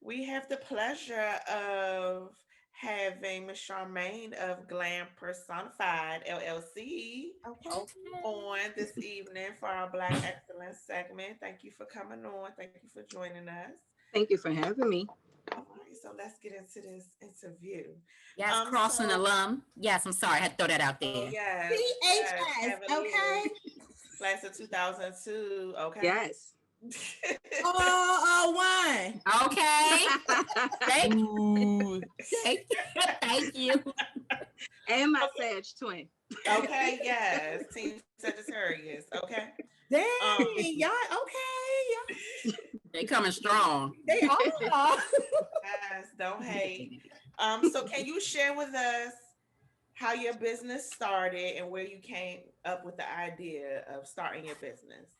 we have the pleasure of having Miss Charmaine of Glam Personified LLC Okay. on this evening for our Black Excellence segment. Thank you for coming on. Thank you for joining us. Thank you for having me. All right. So So let's get into this interview. Yes, Crossing alum. Yes, I'm sorry. I had to throw that out there. Oh, yes. PHS, okay? Class of 2002, okay? Yes. One. Okay. Thank Ooh. Thank you. And my Sag twin. Okay, yes. Team Sagittarius, okay? Dang, y'all, okay. They coming strong. They are. Yes, don't hate. So can you share with us how your business started and where you came up with the idea of starting your business?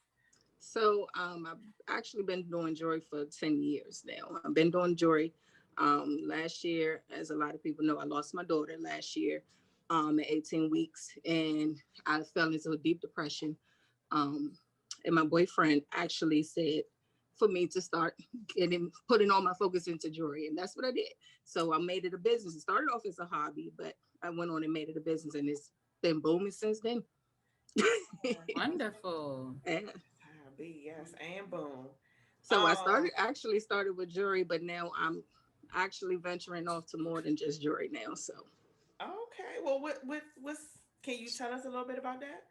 So I've actually been doing jewelry for 10 years now. I've been doing jewelry. Last year, as a lot of people know, I lost my daughter last year at 18 weeks, and I fell into a deep depression. And my boyfriend actually said for me to start putting all my focus into jewelry, and that's what I did. So I made it a business. It started off as a hobby, but I went on and made it a business, and it's been booming since then. Wonderful. Yeah. Yes, and boom. So I started with jewelry, but now I'm actually venturing off to more than just jewelry now. So Okay, well, what's can you tell us a little bit about that?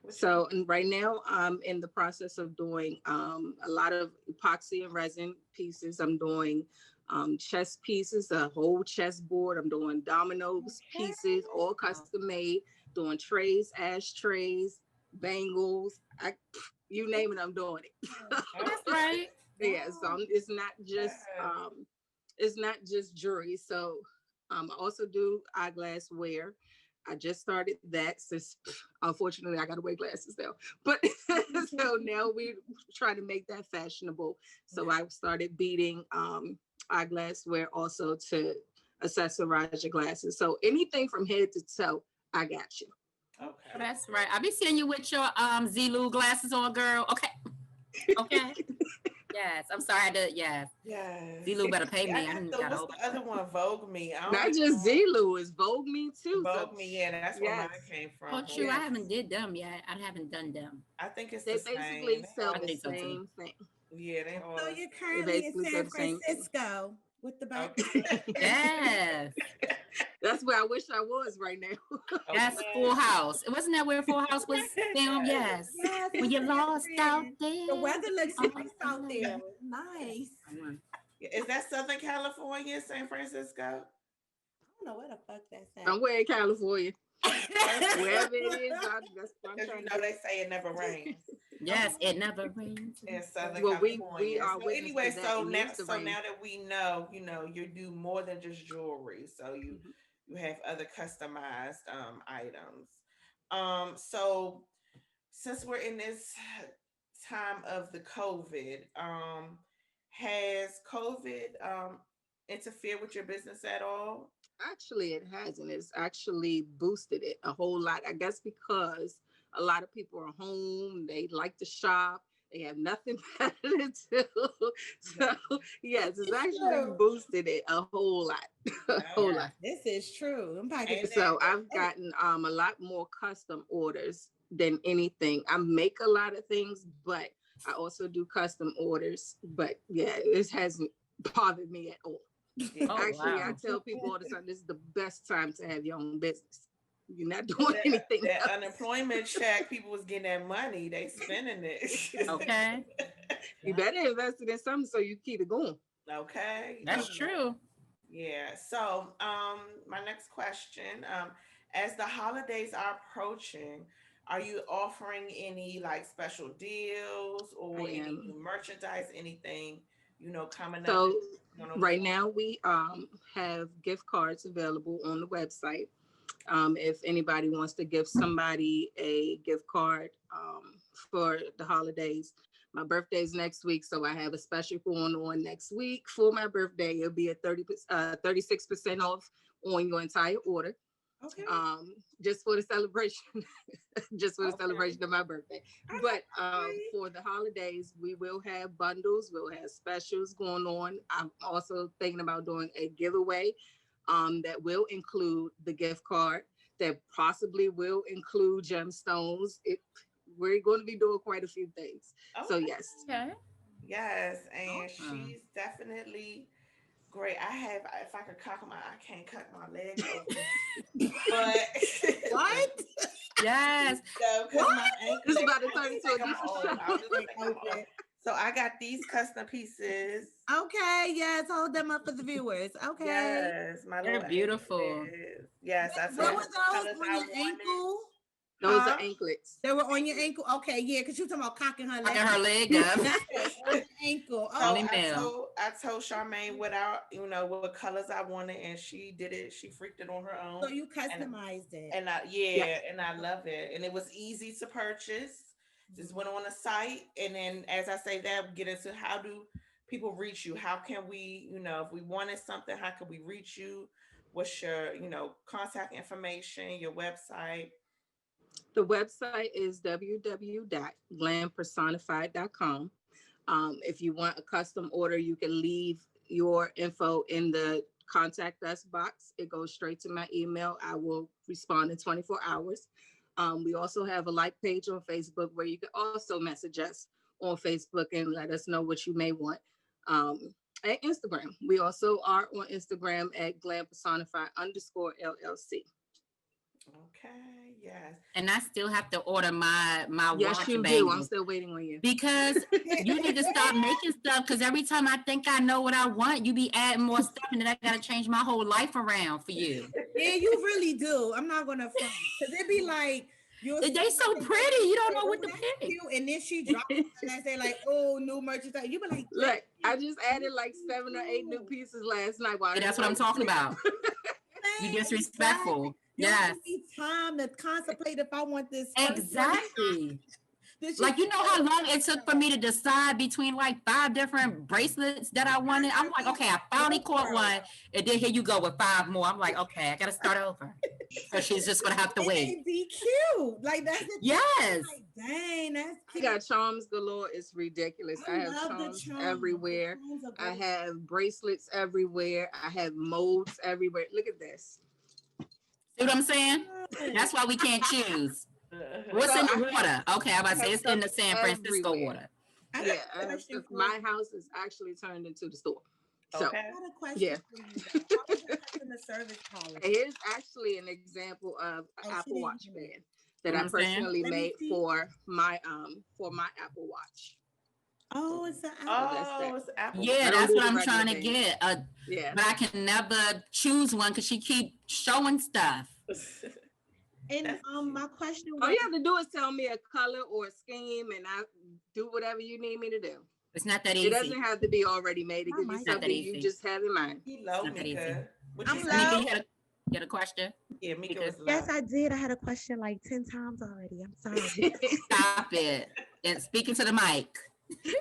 So and right now I'm in the process of doing a lot of epoxy and resin pieces. I'm doing chess pieces, a whole chessboard. I'm doing dominoes pieces, all custom made. Doing trays, ashtrays, bangles. You name it, I'm doing it. That's right. Yeah, so it's not just jewelry. So I also do eyeglass wear. I just started that since unfortunately I got to wear glasses now. But so now we're trying to make that fashionable. So I started beading eyeglass wear also to accessorize your glasses. So anything from head to toe, I got you. Okay. That's right. I'll be seeing you with your Zulu glasses on, girl. Okay. Okay. Yes. I'm sorry. Yes. Zulu better pay me. What's the other one? Vogue Me. Not just Zulu, it's Vogue Me too. Vogue Me, yeah, that's where mine came from. Oh, true. I haven't did them yet. I haven't done them. I think it's they basically sell the same thing. Yeah, they all. So you're currently in San Francisco with the back. Yes. That's where I wish I was right now. That's Full House. Wasn't that where Full House was filmed? Yes. When you lost out there. The weather looks nice out there. Nice. Is that Southern California, San Francisco? I don't know where the fuck that's at. Somewhere in California. Wherever it is, they say it never rains. Yes, it never rains. In Southern California. We are so anyway, so now that we know, you do more than just jewelry. So you have other customized items. So since we're in this time of the COVID, has COVID interfered with your business at all? Actually, it hasn't. It's actually boosted it a whole lot. I guess because a lot of people are home, they like to shop, they have nothing better to do. So yes, it's actually boosted it a whole lot. This is true. So I've gotten a lot more custom orders than anything. I make a lot of things, but I also do custom orders. But yeah, this hasn't bothered me at all. Actually, I tell people all the time, this is the best time to have your own business. You're not doing anything that else. Unemployment check, people was getting that money, they spending it. Okay. You better invest it in something so you keep it going. Okay. That's true. Yeah. So my next question, as the holidays are approaching, are you offering any like special deals or any new merchandise, anything, coming up? So right now we have gift cards available on the website. If anybody wants to give somebody a gift card for the holidays. My birthday is next week, so I have a special going on next week for my birthday. It'll be a 36% off on your entire order. Okay. Just for the celebration, celebration of my birthday. But for the holidays, we will have bundles. We'll have specials going on. I'm also thinking about doing a giveaway that will include the gift card, that possibly will include gemstones. We're going to be doing quite a few things. Okay. So yes. Okay. Yes, and she's definitely great. If I could cock my, I can't cut my leg open. But What? Yes. no, because my ankle. This is about to turn into a different show. I'll just think I'm old. So I got these custom pieces. Okay, yes, hold them up for the viewers. Okay. Yes, my They're little beautiful. anklets. Yes, I What was those on your ankle? Those Huh? are anklets. They were on your ankle? Okay, yeah, because you talking about cocking her leg. Cocking her leg up. On the ankle. So Only Oh, male. I told Charmaine what colors I wanted, and she did it. She freaked it on her own. so you customized it. And and I love it. And it was easy to purchase. Just went on the site, and then as I say that, we get into how do people reach you? How can we, if we wanted something, how can we reach you? What's your, contact information, your website? The website is www.glampersonified.com. If you want a custom order, you can leave your info in the contact us box. It goes straight to my email. I will respond in 24 hours. We also have a like page on Facebook where you can also message us on Facebook and let us know what you may want. At Instagram, we also are on Instagram at Glam Personified _LLC. Okay, yes. And I still have to order my Yes, watch you bangle. do. I'm still waiting on you. Because you need to start making stuff, because every time I think I know what I want, you be adding more stuff, and then I gotta change my whole life around for you. Yeah, you really do. I'm not gonna front. Because it'd be like They so pretty, you don't know what to pick. And then she dropped it and I say like, oh, new merchandise. You be like, Look, I just added like 7 or 8 new pieces last night. And that's what I'm talking about. You disrespectful. Yes. Give me time to contemplate if I want this. Exactly. Like, you know how long it took for me to decide between like 5 different bracelets that I wanted? I'm like, okay, I finally caught one. And then here you go with 5 more. I'm like, okay, I got to start over. So she's just going to have to wait. Be cute. Like, that's it. Yes. Like, dang, that's I cute. got charms galore. It's ridiculous. I have love the charms charms. everywhere. The charms are I great. have bracelets everywhere. I have molds everywhere. Look at this. See what I'm saying? That's why we can't choose. What's So in the I water? Okay, I'm about to say it's in the San Francisco everywhere. water. I Yeah, got a question for my house is actually turned into the store. So Okay. I got a question Yeah. for you. How is the customer service policy? here's actually an example of an Oh, she Apple didn't Watch do band it. that You know I what I'm saying? personally Let me made see. for my Apple Watch. Oh, it's an apple. that's that. Oh, it's Apple. Yeah, I don't that's do what the I'm regular trying to band. get. Yeah. But I can never choose one because she keep showing stuff. And That's my question All was, you have to do is tell me a color or a scheme, and I do whatever you need me to do. It's not that It easy. doesn't have to be already made. It Oh could my be God. something Not that you easy. just have in mind. He low, Not that easy. Mika. What I'm you low. say? Mika, you had a question? Yeah, Mika Mika. was low. yes, I did. I had a question like 10 times already. I'm sorry. Stop it. And speaking to the mic. Yes,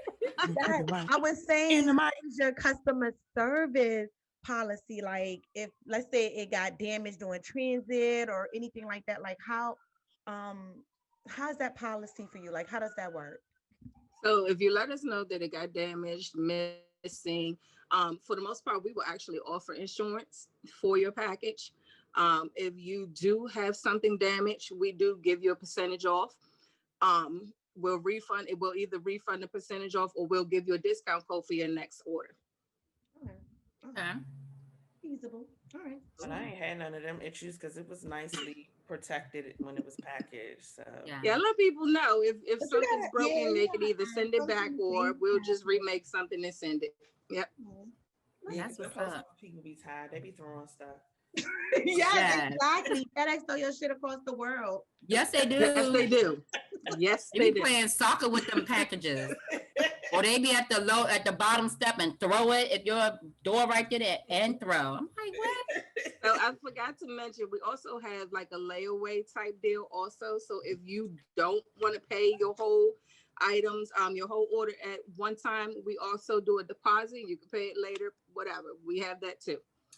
I was saying, what is your customer service policy? Like, if let's say it got damaged during transit or anything like that, like how's that policy for you? Like, how does that work? So if you let us know that it got damaged, missing, for the most part, we will actually offer insurance for your package. If you do have something damaged, we do give you a percentage off. We'll refund. It will either refund the percentage off, or we'll give you a discount code for your next order. Okay. Feasible. All right. But I ain't had none of them issues because it was nicely protected when it was packaged. So Yeah, let people know if you something's gotta- broken, yeah, they you can gotta either send it back, or we'll just remake something and send it. Yep. yeah, That's the what's post up. office people be tired. They be throwing stuff. Yes, Yes. exactly. FedEx throw your shit across the world. Yes, they do. Yes, they do. Yes, They they be do. playing soccer with them packages. Or they be at the bottom step and throw it at your door right there and throw. I'm like, what? So I forgot to mention, we also have like a layaway type deal also. So if you don't want to pay your whole items, your whole order at one time, we also do a deposit. You can pay it later, whatever. We have that too.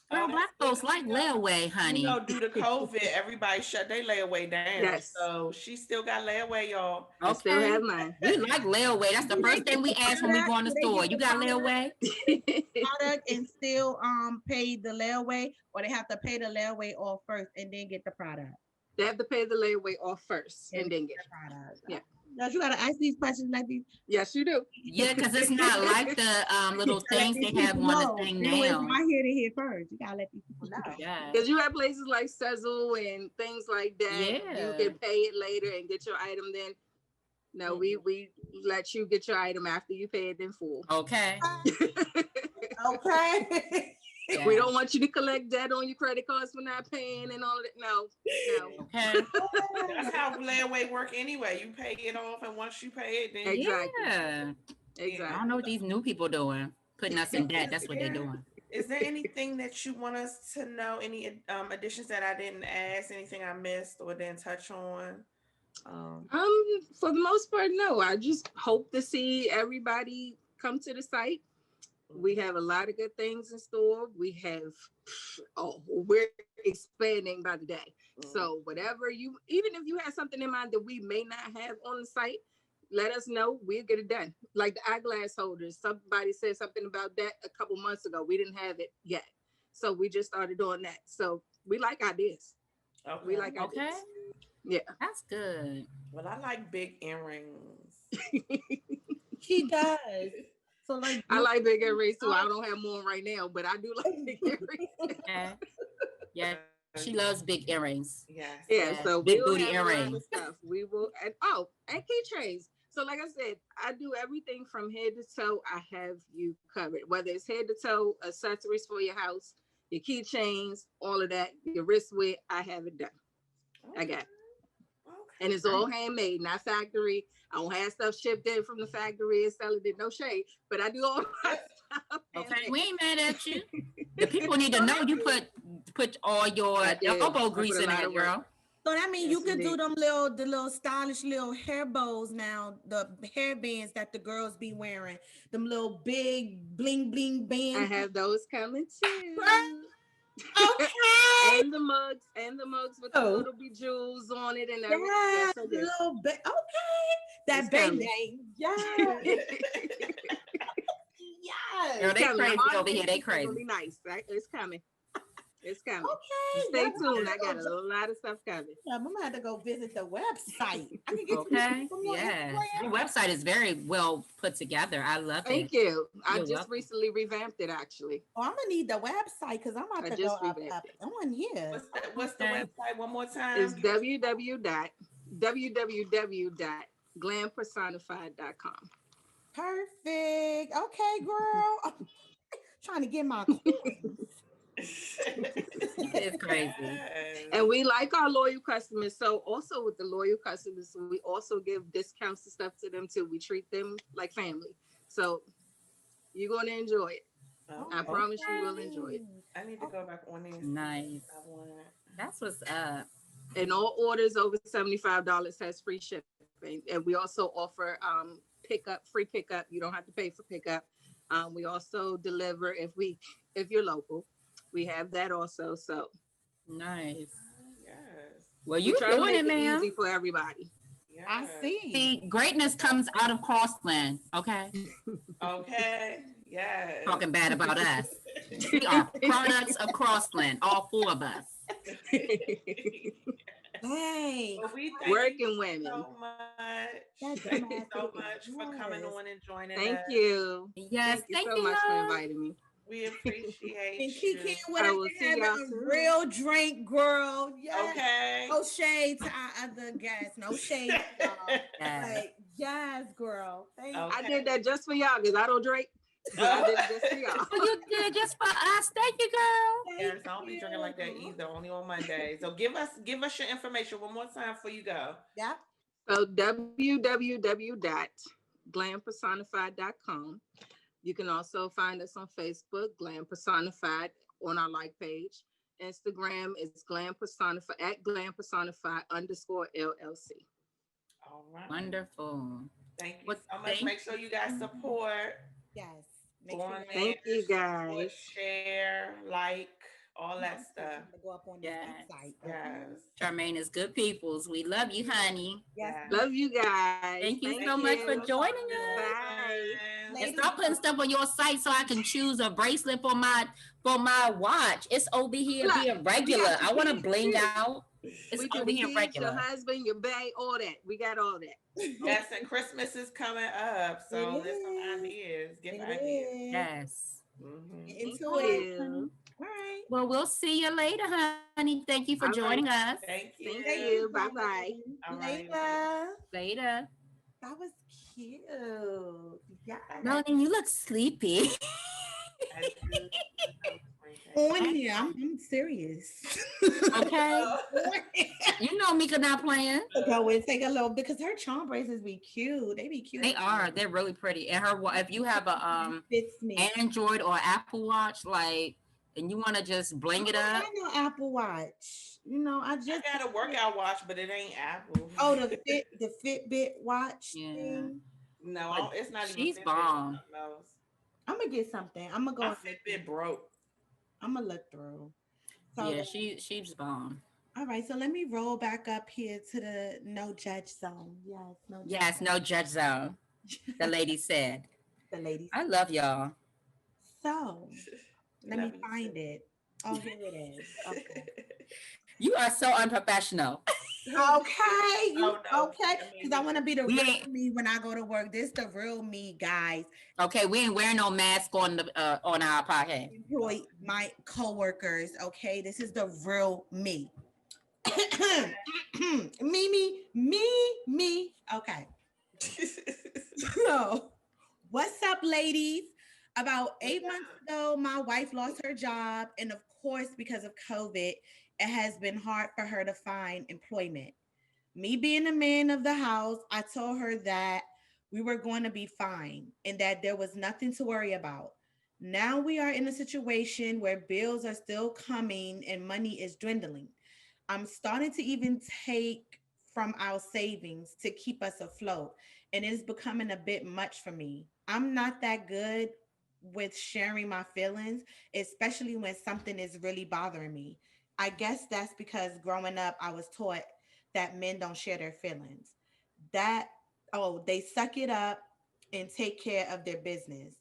Girl, black folks like layaway, honey. Due to COVID, everybody shut their layaway down. Yes. So she still got layaway, y'all. I still have mine. We like layaway. That's the first thing we ask when we go in the store. You got layaway? Product and still pay the layaway, or they have to pay the layaway off first and then get the product. They have to pay the layaway off first and then get the product. Yeah. Now you gotta ask these questions like these. Yes, you do. Yeah, because it's not like the little things they have on the thing now. I hear it here first. You gotta let these people know. Yeah. Because you have places like Sezzle and things like that. Yeah. You can pay it later and get your item then. No, we let you get your item after you pay it in full. Okay. Okay. Yeah. We don't want you to collect debt on your credit cards for not paying and all that. No. Okay. That's how layaway work anyway. You pay it off, and once you pay it, then Exactly. Yeah. Exactly. I don't know what these new people doing. Putting us in debt. That's what they're doing. Is there anything that you want us to know? Any additions that I didn't ask? Anything I missed or didn't touch on? For the most part, no. I just hope to see everybody come to the site. We have a lot of good things in store. We have, we're expanding by the day. So whatever even if you have something in mind that we may not have on the site, let us know. We'll get it done. Like the eyeglass holders. Somebody said something about that a couple months ago. We didn't have it yet. So we just started doing that. So we like ideas. Okay. We like ideas. Okay. Yeah. That's good. Well, I like big earrings. She does. So like I like big earrings too. I don't have more right now, but I do like big earrings. Okay. Yeah. She loves big earrings. Yes. Yeah, Yes. so Big we'll booty have a lot of earrings. stuff. We will, and keychains. So like I said, I do everything from head to toe. I have you covered, whether it's head to toe, accessories for your house, your keychains, all of that, your wristwear. I have it done. Okay. I got it. Okay. And it's all handmade, not factory. I don't have stuff shipped in from the factory and selling it. No shade, but I do all my stuff. Okay. We ain't mad at you. The people need to know you put all your elbow grease in that, girl. So that means Yes, you can do indeed. them the little stylish little hair bows now, the hair bands that the girls be wearing, them little big bling bling bands. I have those coming too. Okay. And the mugs with the little bejewels on it and everything. Yeah, Yes, I do. little bit. Okay. That It's bang coming. bang. Yes. Yes. Girl, they Coming. crazy Hard over here. They it's gonna crazy. be nice. Right? It's coming. It's coming. Okay. Stay yeah, tuned. I got a lot of stuff coming. I'm gonna have to go visit the website. I can get Okay. some more Yes. Instagram. Your website is very well put together. I love Thank it. you. I You're just welcome. recently revamped it actually. Oh, I'm gonna need the website because I'm about I to just go up revamped it. on here. What's the Okay. website? One more time. It's www.glampersonified.com. Perfect. Okay, girl. I'm trying to get my coins. It's crazy. And we like our loyal customers. So also with the loyal customers, we also give discounts and stuff to them too. We treat them like family. So you're going to enjoy it. I promise you will enjoy it. I need to go back on there. Nice. I want. That's what's up. And all orders over $75 has free shipping. And we also offer free pickup. You don't have to pay for pickup. We also deliver if you're local. We have that also. So Nice. Yes. Well, we you try to doing make it, man. easy for everybody. Yes. I see. See, greatness comes out of Crossland. Okay. Okay. Yes. Talking bad about us. We are products of Crossland, all four of us. Hey. Well, we thank Working you women. so much. That's Thank you so amazing. much for coming Yes. on and joining Thank us. you. Yes, Thank you so much for inviting me. We appreciate And you. Kiki I with will us see having y'all a soon. real drink, girl. Yes. Okay. No shade to our other guests. No shade, y'all. Yes. Like, yes, girl. Thank you. I did that just for y'all because I don't drink. So I did it just for y'all. Oh, you did it just for us. Thank you, girl. Yes, I don't be drinking like that either. Only on Monday. So give us your information one more time before you go. Yeah. So www.glampersonified.com. You can also find us on Facebook, Glam Personified, on our like page. Instagram is Glam Personified at Glam Personified _LLC. All right. Wonderful. Thank you Well, so much. thank Make sure you guys support. Yes. Go on Thank you, there, support, guys. share, like, all that stuff. To go up on this Yes. website. Yes. Charmaine is good peoples. We love you, honey. Yes. Love you guys. Thank you Thank so much for you. joining Talk to you us. next Bye. time. And start putting stuff on your site so I can choose a bracelet for my watch. It's over here Look, being regular. I want to kids bling too. out. It's We do over the here kids, your regular. husband, your bag, all that. We got all that. Yes, and Christmas is coming up, so It there's some is. ideas. Give It ideas. is. Yes. Mhm. Get Thank into it. you. All right. Well, we'll see you later, honey. Thank you for All right. joining us. Thank you. Thank you. Bye-bye. All right. Later. Later. That was cute. Yeah. Melanie, you look sleepy. I do- On here, I'm serious. Okay. You know Mika not playing. Go and take a little because her charm bracelets be cute. They be cute. They are. They're really pretty. And if you have a Fits me. Android or Apple Watch, like, and you want to just bling it up. I know Apple Watch. You know, I I just got a workout watch, but it ain't Apple. oh the Fitbit watch Yeah. thing. No, it's not even. She's Fitbit, bomb. it's something else. I'm gonna get something. I'm gonna go. My Fitbit broke. I'm gonna look through. So Yeah, she's bomb. all right, so let me roll back up here to the no judge zone. Yes, no. Yes, no judge zone. The lady said. The ladies. I love y'all. So let me Love you find too. it. Oh, here it is. Okay. You are so unprofessional. Okay. You, Oh, no. okay. Because I want to be the We real ain't- me when I go to work. This the real me, guys. Okay, we ain't wearing no mask on our podcast. Employ my coworkers. Okay, this is the real me. me. Okay. So, what's up, ladies? About 8 months ago, my wife lost her job, and of course, because of COVID, it has been hard for her to find employment. Me being the man of the house, I told her that we were going to be fine and that there was nothing to worry about. Now we are in a situation where bills are still coming and money is dwindling. I'm starting to even take from our savings to keep us afloat, and it is becoming a bit much for me. I'm not that good with sharing my feelings, especially when something is really bothering me. I guess that's because growing up, I was taught that men don't share their feelings. That, oh, they suck it up and take care of their business.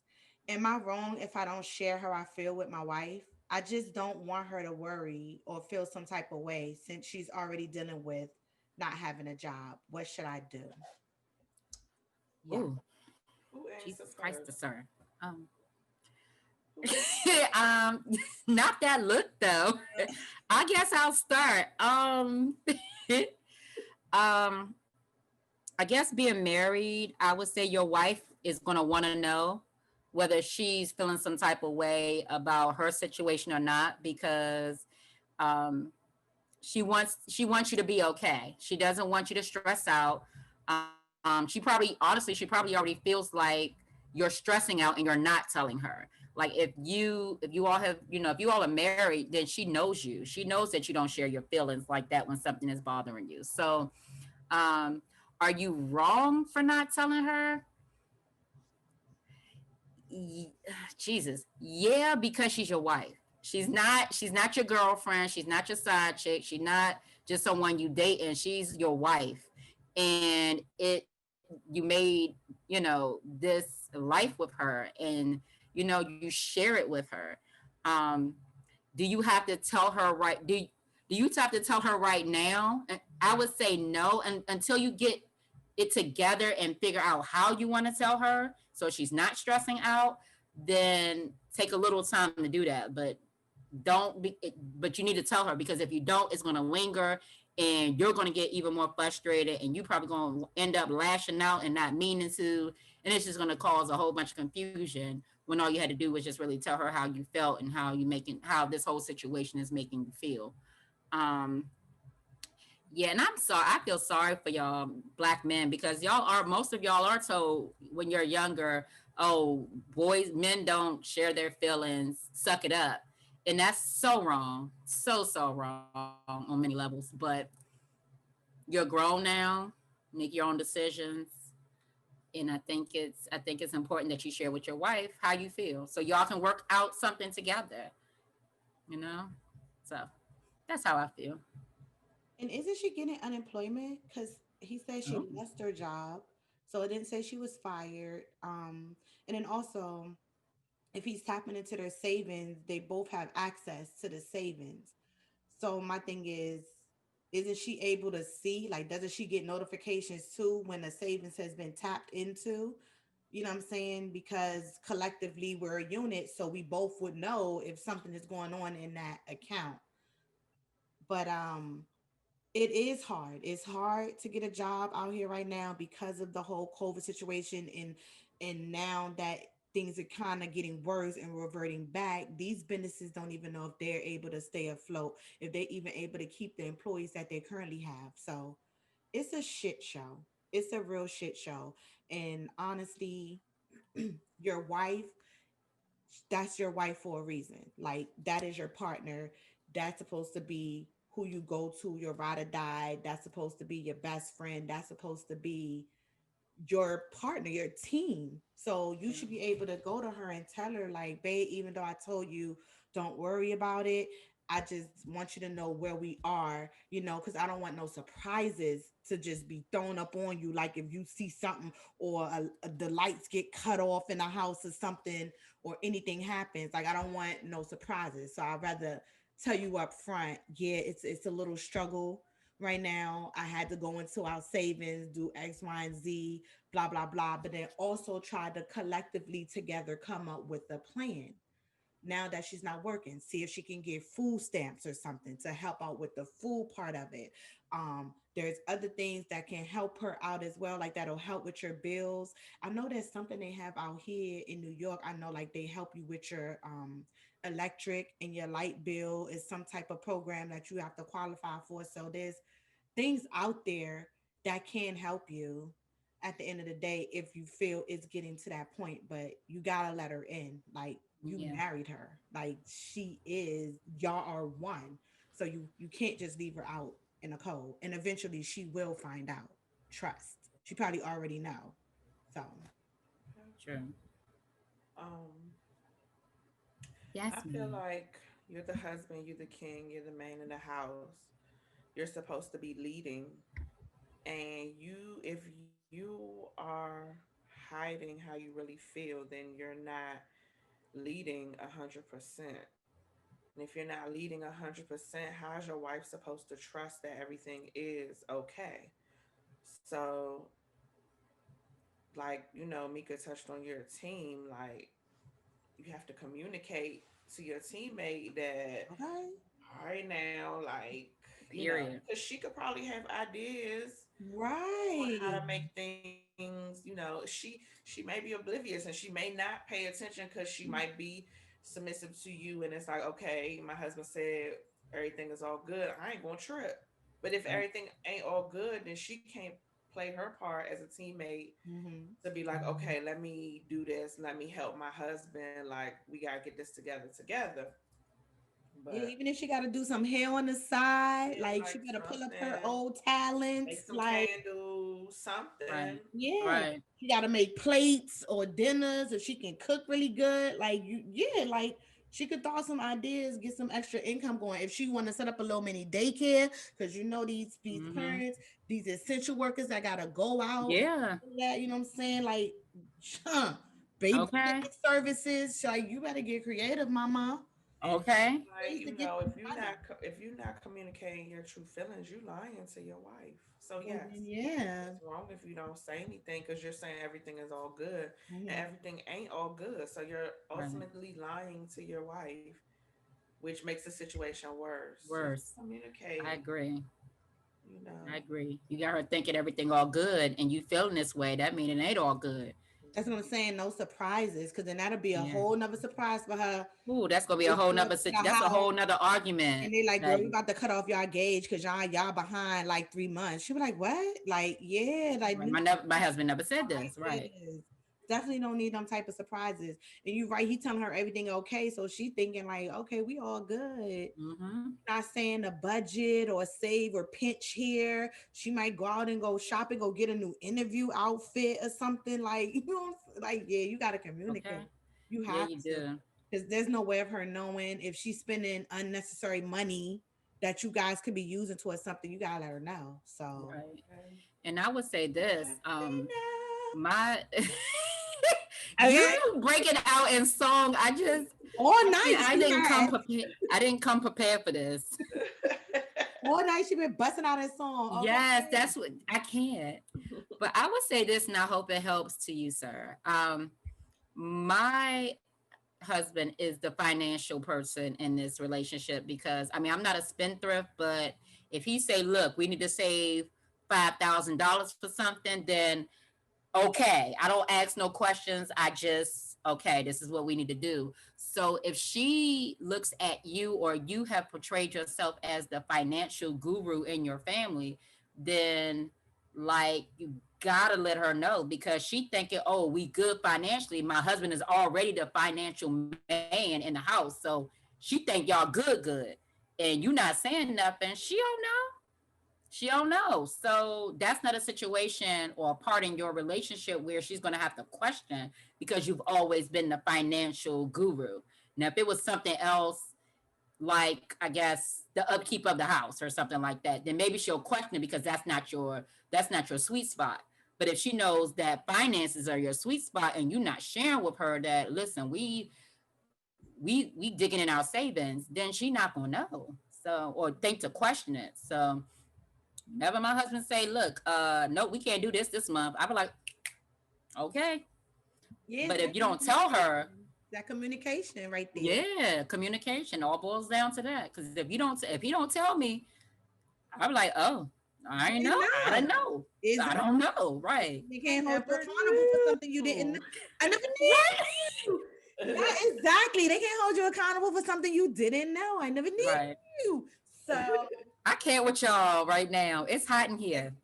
Am I wrong if I don't share how I feel with my wife? I just don't want her to worry or feel some type of way since she's already dealing with not having a job. What should I do? Yeah. Ooh, Who Jesus answered Christ, first? sir. Who- Not that look though. I guess I'll start. I guess being married, I would say your wife is gonna want to know whether she's feeling some type of way about her situation or not, because um, she wants you to be okay. She doesn't want you to stress out. She probably already feels like you're stressing out and you're not telling her. Like if you all have, if you all are married, then she knows you. She knows that you don't share your feelings like that when something is bothering you. So, are you wrong for not telling her? Jesus, yeah, because she's your wife. She's not your girlfriend. She's not your side chick. She's not just someone you date, and she's your wife. And you made, this life with her, and you share it with her. Do you have to tell her do you have to tell her right now? And I would say no, and until you get it together and figure out how you want to tell her so she's not stressing out, then take a little time to do that. But but you need to tell her, because if you don't, it's going to linger and you're going to get even more frustrated, and you probably going to end up lashing out and not meaning to, and it's just going to cause a whole bunch of confusion when all you had to do was just really tell her how you felt and how this whole situation is making you feel. Yeah, and I feel sorry for y'all Black men, because most of y'all are told when you're younger, oh, men don't share their feelings, suck it up. And that's so wrong, so wrong on many levels. But you're grown now, make your own decisions. And I think it's important that you share with your wife how you feel, so y'all can work out something together, So that's how I feel. And isn't she getting unemployment? Because he said she Oh, lost her job. So it didn't say she was fired. And then also, if he's tapping into their savings, they both have access to the savings. So my thing is, isn't she able to see? Like, doesn't she get notifications too when the savings has been tapped into? You know what I'm saying? Because collectively we're a unit, so we both would know if something is going on in that account. But it is hard. It's hard to get a job out here right now because of the whole COVID situation, and now that things are kind of getting worse and reverting back, these businesses don't even know if they're able to stay afloat, if they're even able to keep the employees that they currently have. So it's a shit show. It's a real shit show. And honestly, your wife, that's your wife for a reason. Like, that is your partner. That's supposed to be who you go to, your ride or die. That's supposed to be your best friend. That's supposed to be your partner, your team. So you should be able to go to her and tell her, like, babe, even though I told you, don't worry about it. I just want you to know where we are, because I don't want no surprises to just be thrown up on you. Like if you see something, or the lights get cut off in the house or something, or anything happens. Like, I don't want no surprises. So I'd rather tell you up front, yeah, it's a little struggle right now. I had to go into our savings, do X, Y, and Z, blah, blah, blah. But then also try to collectively together come up with a plan. Now that she's not working, see if she can get food stamps or something to help out with the food part of it. There's other things that can help her out as well, like that'll help with your bills. I know there's something they have out here in New York. I know, like, they help you with your electric and your light bill. Is some type of program that you have to qualify for. So there's things out there that can help you at the end of the day if you feel it's getting to that point. But you gotta let her in. Like, you yeah, married her. Like, she is, y'all are one. So you can't just leave her out in a cold. And eventually she will find out. Trust. She probably already know. So true. Um, Yes, I feel ma'am. like you're the husband, you're the king, you're the man in the house. You're supposed to be leading, and if you are hiding how you really feel, then you're not leading 100%. And if you're not leading 100%, how's your wife supposed to trust that everything is okay? So, like, Mika touched on your team. Like, you have to communicate to your teammate that, okay. all right, now, like, Period. because she could probably have ideas on how Right. to make things, she may be oblivious, and she may not pay attention because she might be submissive to you, and it's like, okay, my husband said everything is all good, I ain't gonna trip. But if Right. everything ain't all good, then she can't play her part as a teammate Mm-hmm. to be like, okay, let me do this, let me help my husband, like, we gotta get this together. Yeah, But even if she got to do some hair on the side, yeah, like she like better pull up her something, old make talents. some Like, candles, something. Right. yeah, Right. she got to make plates or dinners, if she can cook really good. Like, yeah, like she could throw some ideas, get some extra income going. If she want to set up a little mini daycare, because these Mm-hmm. parents, these essential workers that gotta go out and Yeah. do that. You know what I'm saying? Like, huh, Okay. babysitting services. So, like, you better get creative, mama. And Okay. like, Ways to get if this you're money. not communicating your true feelings, you lying to your wife. So So yes, then, yeah. it's wrong if you don't say anything because you're saying everything is all good, and Mhm. everything ain't all good. So you're Right. ultimately lying to your wife, which makes the situation worse. So just Worse. I communicate. agree. You know. I agree. You got her thinking everything all good, and you feeling this way. That mean it ain't all good. That's what I'm saying. No surprises, because then that'll be a Yeah. whole nother surprise for her. Ooh, that's gonna be a They whole pull up nother to the that's a house whole nother argument. and they like, girl, That we about to cut off y'all gauge because y'all behind like 3 months. She'll be like, what? Like, yeah, like, right. My husband never said this. Right. surprises. Definitely don't need them type of surprises. And you right, he telling her everything okay. So she thinking like, okay, we all good. Mm-hmm. Not saying a budget or save or pinch here. She might go out and go shopping, go get a new interview outfit or something. Like, like, yeah, you gotta Okay. communicate. You Yeah, have you to. do. Because there's no way of her knowing if she's spending unnecessary money that you guys could be using towards something. You gotta let her know. So Right. And I would say this, no. my Okay. you break it out in song. All night I she didn't come had, prepared. I didn't come prepared for this. all night she been busting out that song. Okay. Yes, that's what I can't. But I would say this, and I hope it helps to you, sir. My husband is the financial person in this relationship because I mean I'm not a spendthrift, but if he say, look, we need to save $5,000 for something, then okay, I don't ask no questions. I just, okay, this is what we need to do. So if she looks at you or you have portrayed yourself as the financial guru in your family, then like you gotta let her know because she thinking, oh, we good financially. My husband is already the financial man in the house. So she think y'all good. And you not saying nothing. She don't know. So that's not a situation or a part in your relationship where she's going to have to question because you've always been the financial guru. Now, if it was something else, like I guess the upkeep of the house or something like that, then maybe she'll question it because that's not your sweet spot. But if she knows that finances are your sweet spot and you're not sharing with her that, listen, we digging in our savings, then she not gonna know. So or think to question it. So whenever my husband say, look, no, we can't do this month, I be like, okay. Yeah, But if you don't tell her, that communication right there. yeah, communication all boils down to that. Because if you don't tell me, I'm like, oh, I ain't know. I don't know. I don't know. Right. You can't hold you accountable for something you didn't know. I never knew. Yeah, exactly. They can't hold you accountable for something you didn't know. I never knew. Right. So I can't with y'all right now. It's hot in here.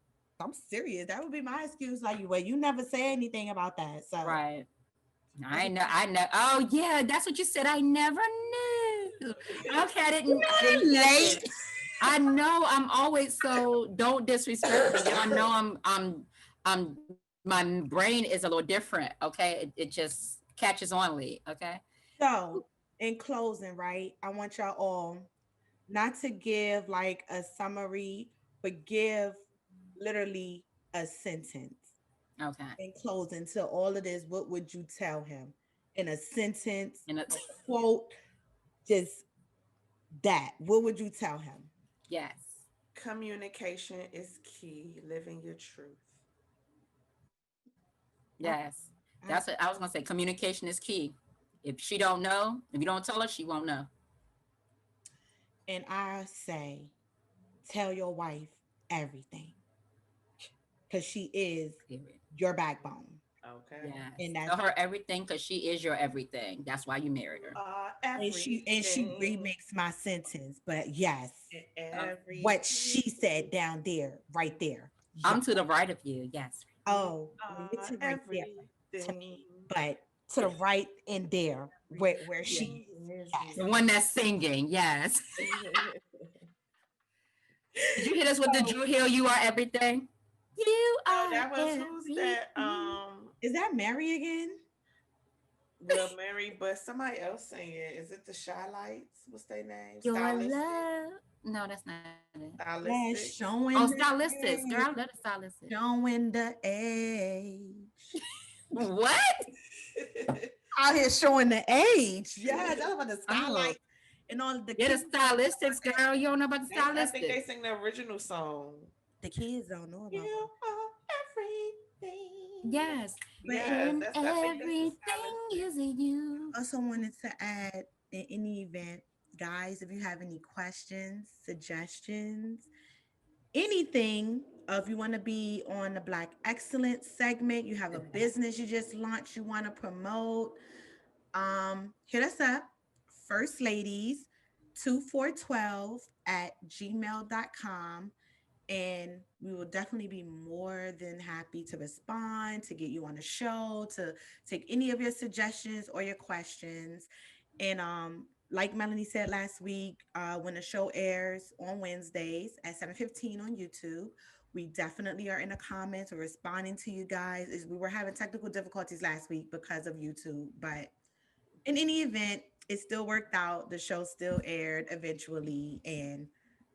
I'm serious. That would be my excuse. Like, well, you never say anything about that. So Right. I know. Oh yeah, that's what you said. I never knew. Okay, I didn't late. I know I'm always so don't disrespect me. Y'all know I'm my brain is a little different. Okay. It just catches on late. Okay. So, in closing, right, I want y'all all not to give like a summary, but give literally a sentence. Okay. In closing to all of this, what would you tell him in a sentence, And a quote, just that? What would you tell him? yes. Communication is key. Living your truth. Yes. That's what I was gonna say. Communication is key. If she don't know, if you don't tell her, she won't know. And I say, tell your wife everything because she is Period. your backbone. Okay. Yes. And Tell that's her everything because she is your everything. That's why you married her. and she Everything. remixed my sentence, but yes, Everything. what she said down there, right there. I'm Yeah. to the right of you. Yes. Oh, you're to the right there to Everything. me, but to the right in there where she is. Yes. The one that's singing. Yes. Did you hit us with the Drew Hill? You are everything. You are That was who's that? Is that Mary again? Well, Mary, but somebody else saying it. Is it the Shy Lights? What's their name? Your Stylistic. love. No, that's not it. Yes, Stylistic. showing Oh, the stylistics. age. Girl, that is stylistic. Showing the age. What? Out here showing the age. Yes, that's about the skylight and all the Yeah, the kids. stylistics, girl. You don't know about the I think they stylistics. sing the original song. The kids don't know about You it. are everything. Yes. Yes, And I think that's the everything Stylistic. is in you. Also wanted to add in any event, guys, if you have any questions, suggestions, anything, if you want to be on the Black Excellence segment, you have a business you just launched, you want to promote, hit us up, First Ladies 2412 at gmail.com. And we will definitely be more than happy to respond, to get you on the show, to take any of your suggestions or your questions. And like Melanie said last week, when the show airs on Wednesdays at 7:15 on YouTube, we definitely are in the comments. We're responding to you guys. We were having technical difficulties last week because of YouTube, but in any event, it still worked out. The show still aired eventually, and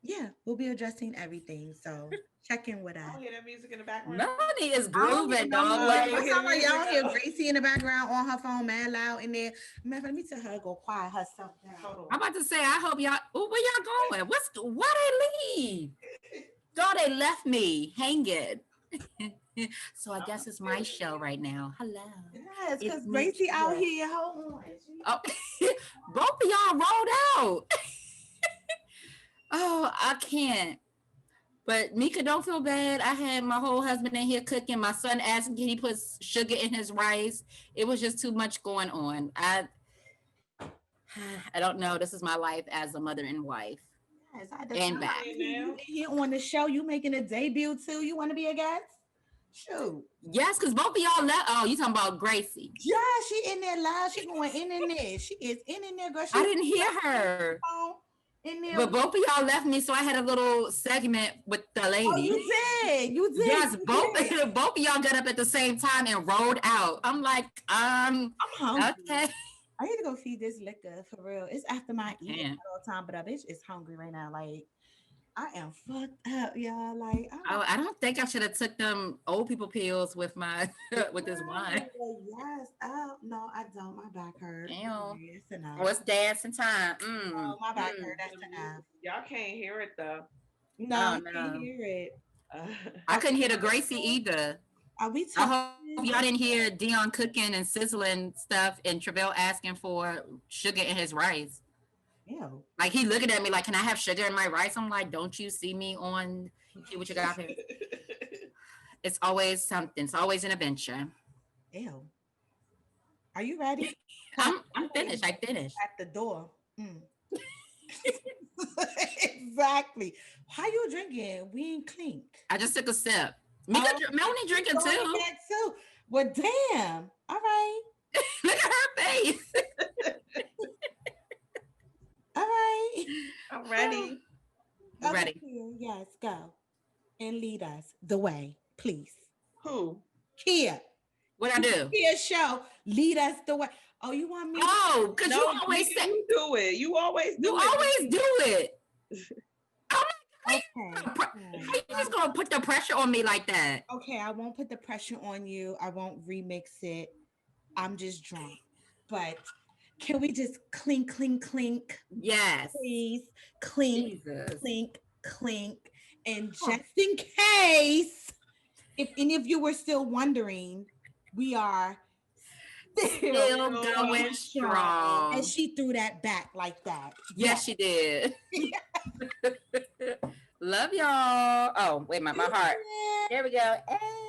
yeah, we'll be adjusting everything. So check in with us. I hear that music in the background. Melanie is I don't hear grooving, no dog. music. Like, It sound like y'all hear Gracie in the background on her phone, mad loud in there. Man, let me tell her to go quiet herself down. Hold I'm on. about to say, I hope y'all. Oh, where y'all going? Why they leave? Dog, they left me hanging. So I guess it's my show right now. Hello. Yes, It's because me, Gracie out Kira. here. Hold on. Oh, both of y'all rolled out. Oh, I can't. But Mika, don't feel bad. I had my whole husband in here cooking. My son asked me, he puts sugar in his rice. It was just too much going on. I don't know. This is my life as a mother and wife. Yes, I And back. you here on the show. You making a debut too. You want to be a guest? Shoot. Yes, because both of y'all left. Oh, you talking about Gracie? Yeah, she in there live. She going in there. She is in there, girl. She I didn't hear her. in there. But both of y'all left me, so I had a little segment with the lady. Oh, you did. You did. Yes, you both did. both of y'all got up at the same time and rolled out. I'm like, I'm hungry. okay. I need to go feed this liquor for real. It's after my eating Can't. all the time, but I bitch is hungry right now. Like I am fucked up, y'all. Like I don't think I should have took them old people pills with my with this wine. Yes. Oh no, I don't. My back hurt. Damn. It's enough. Oh, it's dancing time. Oh, my back hurt. That's enough. Y'all can't hear it though. No, Oh, I can't no. hear it. I couldn't hear the Gracie either. Are we I talking? hope y'all didn't hear Dion cooking and sizzling stuff and Travell asking for sugar in his rice. Ew. Like he looking at me like, can I have sugar in my rice? I'm like, don't you see me on what you got here? It's always something. It's always an adventure. Ew. Are you ready? I'm finished. I finished. At the door. Exactly. How you drinking? We ain't clink. I just took a sip. Melanie drinking too. Too. Well, damn. All right. Look at her face. All right. I'm ready. You ready? Yes, go. And lead us the way, please. Who? Kia. What I do? Kia show. Lead us the way. Oh, you want me? Oh, because No, you always Mika, say you do it. You always do you it. always do it. Okay. How you just gonna put the pressure on me like that? Okay, I won't put the pressure on you. I won't remix it. I'm just drunk. But can we just clink, clink, clink? Yes. Please. Clink, Jesus. clink, clink. And just in case, if any of you were still wondering, we are Still going strong. And she threw that back like that. Yes, she did. Love y'all. Oh, wait, my heart. There we go. Hey.